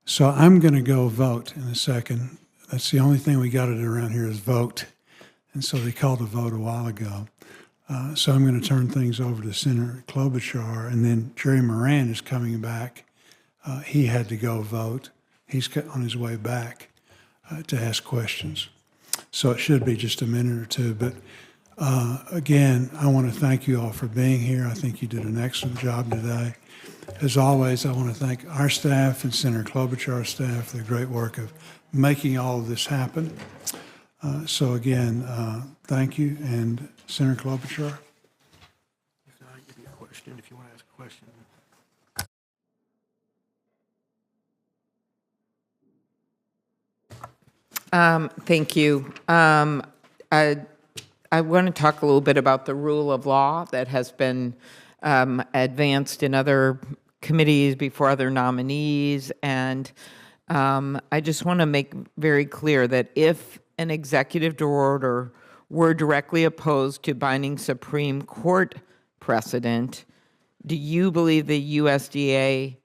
So I'm going to go vote in a second. That's the only thing we got to do around here is vote. And so they called a vote a while ago. So I'm going to turn things over to Senator Klobuchar, and then Jerry Moran is coming back. He had to go vote. He's on his way back to ask questions. So it should be just a minute or two. But again, I want to thank you all for being here. I think you did an excellent job today. As always, I want to thank our staff and Senator Klobuchar's staff for the great work of making all of this happen. So again, thank you. And Senator Klobuchar? I'll give you a question if you want to ask a question. Thank you. I want to talk a little bit about the rule of law that has been advanced in other committees before other nominees. And I just want to make very clear that if an executive order were directly opposed to binding Supreme Court precedent, do you believe the USDA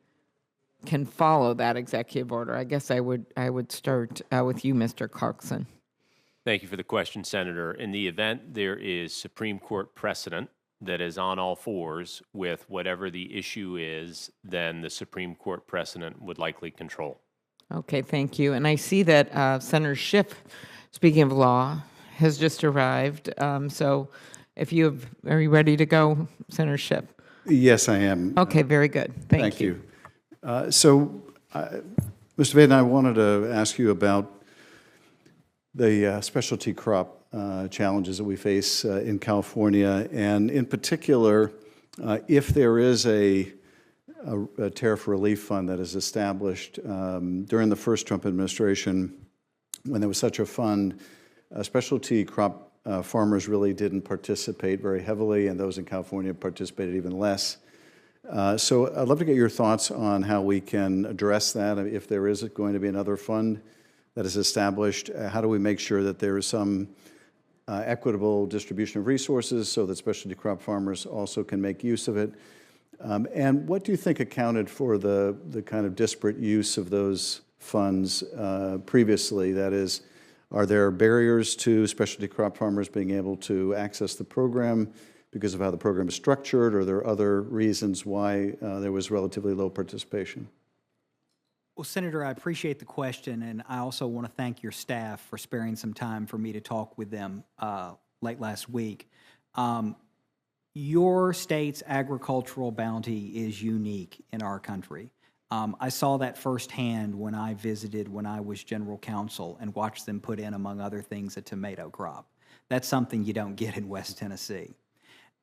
can follow that executive order? I guess I would start with you, Mr. Clarkson. Thank you for the question, Senator. In the event there is Supreme Court precedent that is on all fours with whatever the issue is, then the Supreme Court precedent would likely control. Okay, thank you. And I see that Senator Schiff, speaking of law, has just arrived. So if are you ready to go, Senator Schiff? Yes, I am. Okay, very good. Thank you. Mr. Vaden, I wanted to ask you about the specialty crop challenges that we face in California, and in particular, if there is a tariff relief fund that is established during the first Trump administration, when there was such a fund, specialty crop farmers really didn't participate very heavily, and those in California participated even less. So I'd love to get your thoughts on how we can address that. If there is going to be another fund that is established, how do we make sure that there is some equitable distribution of resources so that specialty crop farmers also can make use of it? And what do you think accounted for the kind of disparate use of those funds previously? That is, are there barriers to specialty crop farmers being able to access the program because of how the program is structured, or are there other reasons why there was relatively low participation? Well, Senator, I appreciate the question, and I also want to thank your staff for sparing some time for me to talk with them late last week. Your state's agricultural bounty is unique in our country. I saw that firsthand when I visited when I was General Counsel and watched them put in, among other things, a tomato crop. That's something you don't get in West Tennessee.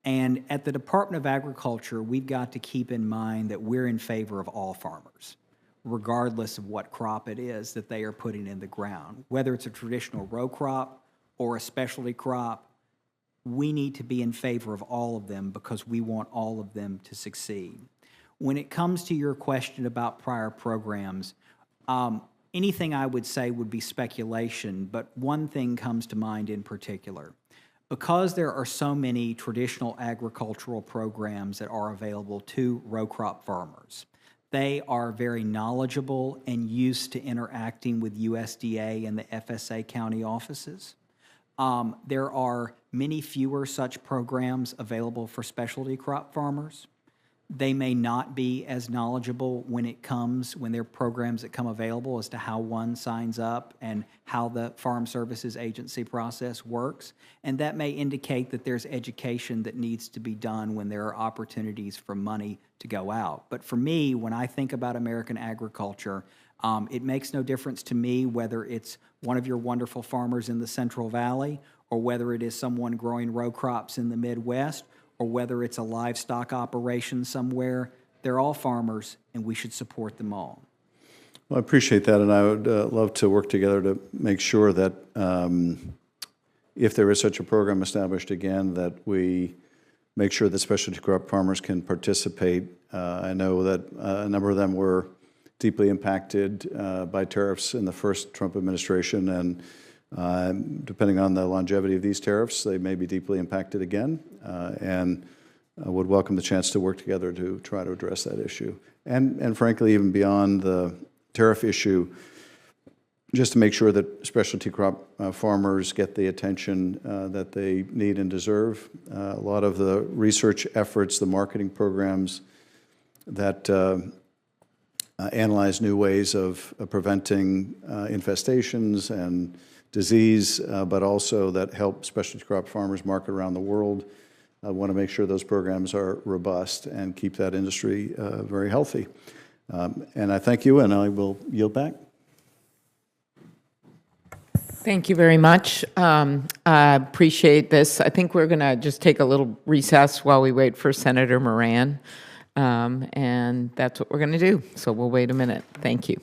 And at the Department of Agriculture, we've got to keep in mind that we're in favor of all farmers, regardless of what crop it is that they are putting in the ground. Whether it's a traditional row crop or a specialty crop, we need to be in favor of all of them because we want all of them to succeed. When it comes to your question about prior programs, anything I would say would be speculation, but one thing comes to mind in particular. Because there are so many traditional agricultural programs that are available to row crop farmers, They are very knowledgeable and used to interacting with USDA and the FSA county offices. There are many fewer such programs available for specialty crop farmers. They may not be as knowledgeable when there are programs that come available as to how one signs up and how the Farm Services Agency process works. And that may indicate that there's education that needs to be done when there are opportunities for money to go out. But for me, when I think about American agriculture, it makes no difference to me whether it's one of your wonderful farmers in the Central Valley or whether it is someone growing row crops in the Midwest, or whether it's a livestock operation somewhere. They're all farmers, and we should support them all. Well, I appreciate that, and I would love to work together to make sure that if there is such a program established again, that we make sure that specialty crop farmers can participate. I know that a number of them were deeply impacted by tariffs in the first Trump administration, and depending on the longevity of these tariffs, they may be deeply impacted again, and would welcome the chance to work together to try to address that issue. And frankly, even beyond the tariff issue, just to make sure that specialty crop farmers get the attention that they need and deserve. A lot of the research efforts, the marketing programs that analyze new ways of preventing infestations and disease, but also that help specialty crop farmers market around the world. I want to make sure those programs are robust and keep that industry very healthy. And I thank you, and I will yield back. Thank you very much. I appreciate this. I think we're going to just take a little recess while we wait for Senator Moran, and that's what we're going to do. So we'll wait a minute. Thank you.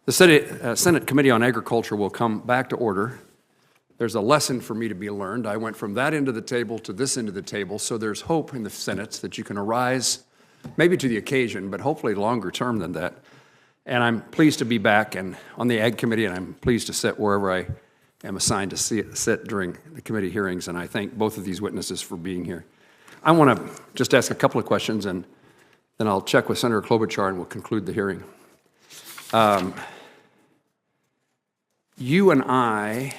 The Senate Committee on Agriculture will come back to order. There's a lesson for me to be learned. I went from that end of the table to this end of the table, so there's hope in the Senate that you can arise, maybe to the occasion, but hopefully longer term than that. And I'm pleased to be back and on the Ag Committee, and I'm pleased to sit wherever I am assigned to sit during the committee hearings, and I thank both of these witnesses for being here. I want to just ask a couple of questions, and then I'll check with Senator Klobuchar and we'll conclude the hearing. You and I,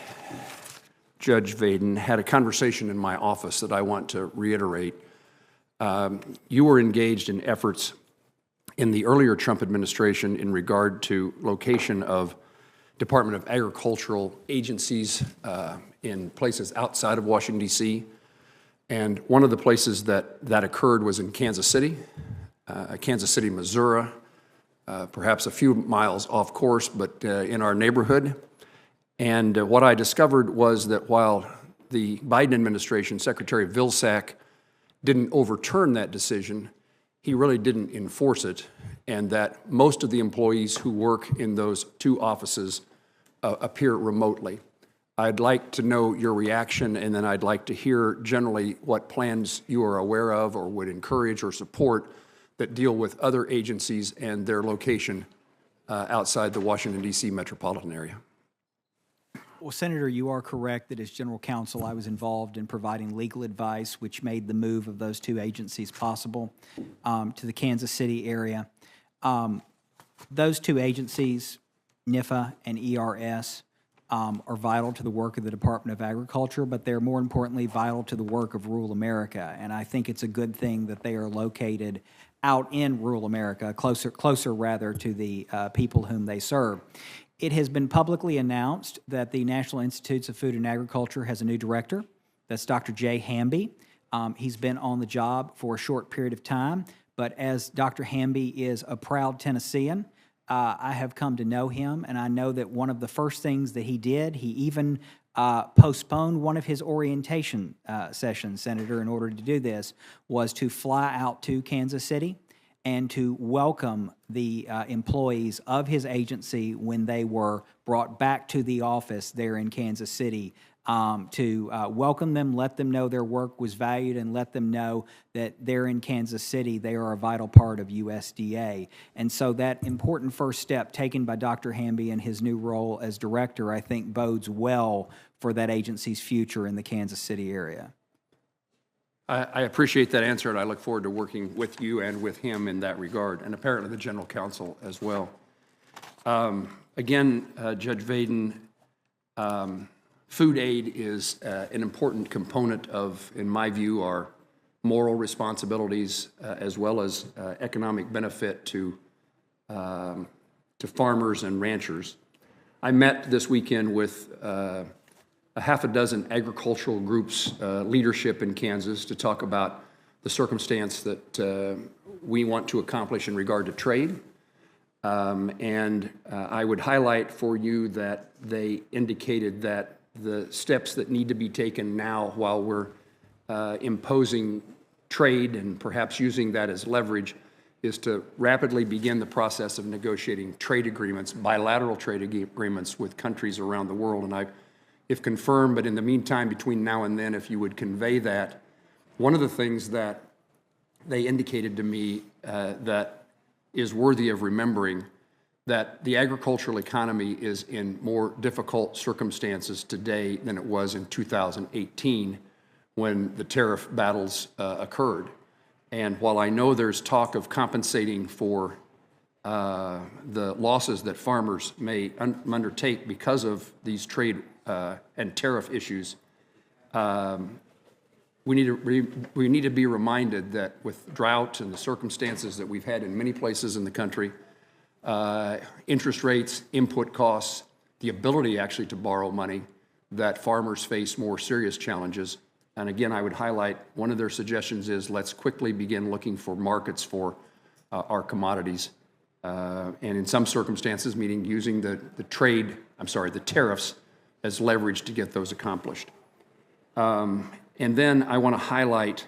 Judge Vaden, had a conversation in my office that I want to reiterate. You were engaged in efforts in the earlier Trump administration in regard to location of Department of Agricultural agencies in places outside of Washington, D.C. And one of the places that occurred was in Kansas City, Missouri, perhaps a few miles off course, but in our neighborhood. And what I discovered was that while the Biden administration, Secretary Vilsack, didn't overturn that decision, he really didn't enforce it, and that most of the employees who work in those two offices appear remotely. I'd like to know your reaction, and then I'd like to hear generally what plans you are aware of or would encourage or support that deal with other agencies and their location outside the Washington, D.C. metropolitan area. Well, Senator, you are correct that as General Counsel, I was involved in providing legal advice, which made the move of those two agencies possible to the Kansas City area. Those two agencies, NIFA and ERS, are vital to the work of the Department of Agriculture, but they're more importantly vital to the work of rural America. And I think it's a good thing that they are located out in rural America, closer rather to the people whom they serve. It has been publicly announced that the National Institutes of Food and Agriculture has a new director. That's Dr. Jay Hamby. He's been on the job for a short period of time, but as Dr. Hamby is a proud Tennessean, I have come to know him, and I know that one of the first things that he did, he even postponed one of his orientation sessions, Senator, in order to do this, was to fly out to Kansas City and to welcome the employees of his agency when they were brought back to the office there in Kansas City to welcome them, let them know their work was valued, and let them know that they're in Kansas City. They are a vital part of USDA. And so that important first step taken by Dr. Hamby in his new role as director, I think bodes well for that agency's future in the Kansas City area. I appreciate that answer, and I look forward to working with you and with him in that regard, and apparently the General Counsel as well. Again, Judge Vaden, food aid is an important component of, in my view, our moral responsibilities as well as economic benefit to farmers and ranchers. I met this weekend with a half a dozen agricultural groups' leadership in Kansas to talk about the circumstance that we want to accomplish in regard to trade. I would highlight for you that they indicated that the steps that need to be taken now while we're imposing trade and perhaps using that as leverage is to rapidly begin the process of negotiating trade agreements, bilateral trade agreements with countries around the world. And if confirmed, but in the meantime, between now and then, if you would convey that, one of the things that they indicated to me that is worthy of remembering, that the agricultural economy is in more difficult circumstances today than it was in 2018 when the tariff battles occurred. And while I know there's talk of compensating for the losses that farmers may undertake because of these trade and tariff issues, we need to be reminded that with drought and the circumstances that we've had in many places in the country, interest rates, input costs, the ability actually to borrow money, that farmers face more serious challenges. And again, I would highlight one of their suggestions is let's quickly begin looking for markets for our commodities. And in some circumstances, meaning using the tariffs as leverage to get those accomplished. And then I want to highlight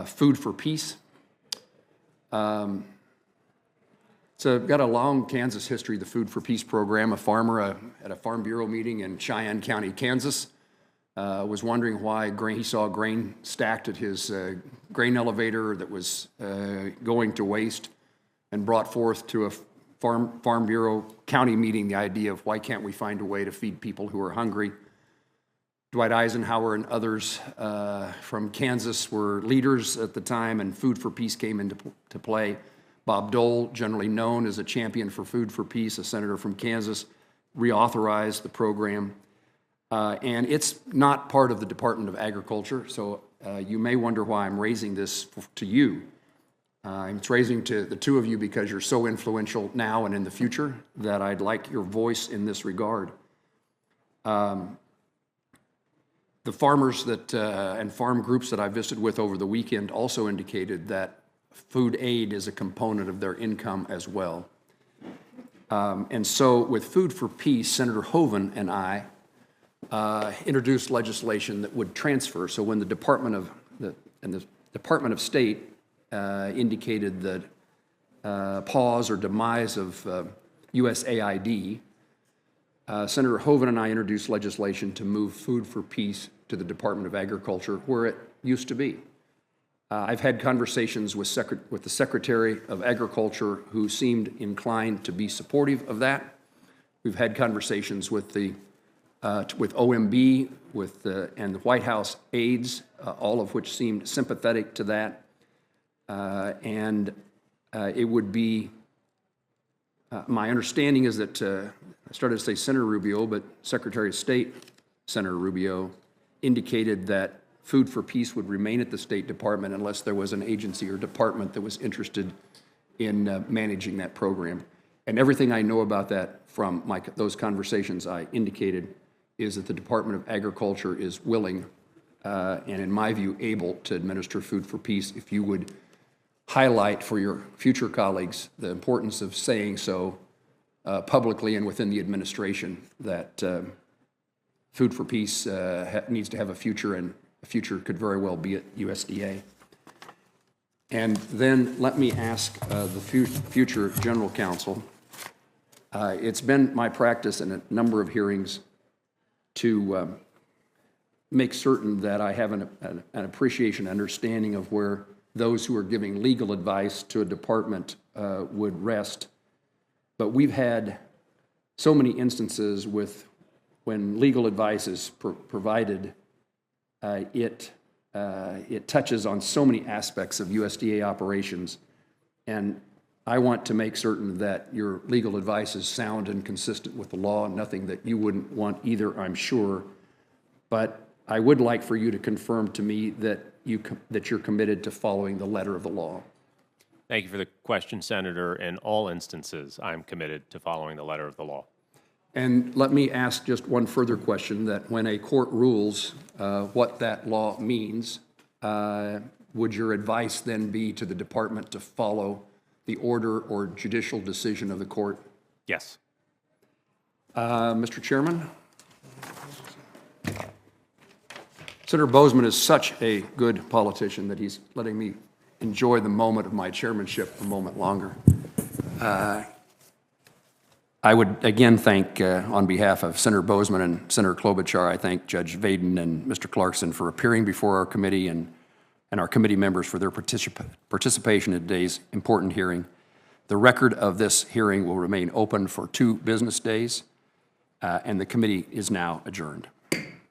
Food for Peace. So I've got a long Kansas history, the Food for Peace program. A farmer at a Farm Bureau meeting in Cheyenne County, Kansas, was wondering why he saw grain stacked at his grain elevator that was going to waste, and brought forth to a Farm Bureau county meeting the idea of why can't we find a way to feed people who are hungry. Dwight Eisenhower and others from Kansas were leaders at the time, and Food for Peace came into play. Bob Dole, generally known as a champion for Food for Peace, a senator from Kansas, reauthorized the program. And it's not part of the Department of Agriculture, so you may wonder why I'm raising this to you. It's raising to the two of you because you're so influential now and in the future that I'd like your voice in this regard. The farmers and farm groups that I visited with over the weekend also indicated that food aid is a component of their income as well. And so with Food for Peace, Senator Hoeven and I introduced legislation that would transfer. So when the Department of State indicated that pause or demise of USAID, Senator Hoeven and I introduced legislation to move Food for Peace to the Department of Agriculture, where it used to be. I've had conversations with the Secretary of Agriculture, who seemed inclined to be supportive of that. We've had conversations with OMB, and the White House aides, all of which seemed sympathetic to that. It would be, my understanding is that, I started to say Senator Rubio, but Secretary of State Senator Rubio indicated that Food for Peace would remain at the State Department unless there was an agency or department that was interested in managing that program. And everything I know about that from those conversations I indicated is that the Department of Agriculture is willing and, in my view, able to administer Food for Peace. If you would highlight for your future colleagues the importance of saying so publicly and within the administration, that Food for Peace needs to have a future, and a future could very well be at USDA. And then let me ask the future General Counsel. It's been my practice in a number of hearings to make certain that I have an appreciation, understanding of where those who are giving legal advice to a department would rest. But we've had so many instances with when legal advice is provided, it touches on so many aspects of USDA operations, and I want to make certain that your legal advice is sound and consistent with the law, nothing that you wouldn't want either, I'm sure. But I would like for you to confirm to me that you're committed to following the letter of the law. Thank you for the question, Senator. In all instances, I'm committed to following the letter of the law. And let me ask just one further question, that when a court rules what that law means, would your advice then be to the department to follow the order or judicial decision of the court? Yes. Mr. Chairman? Senator Boozman is such a good politician that he's letting me enjoy the moment of my chairmanship a moment longer. I would again thank, on behalf of Senator Boozman and Senator Klobuchar, I thank Judge Vaden and Mr. Clarkson for appearing before our committee and our committee members for their participation in today's important hearing. The record of this hearing will remain open for 2 business days, and the committee is now adjourned.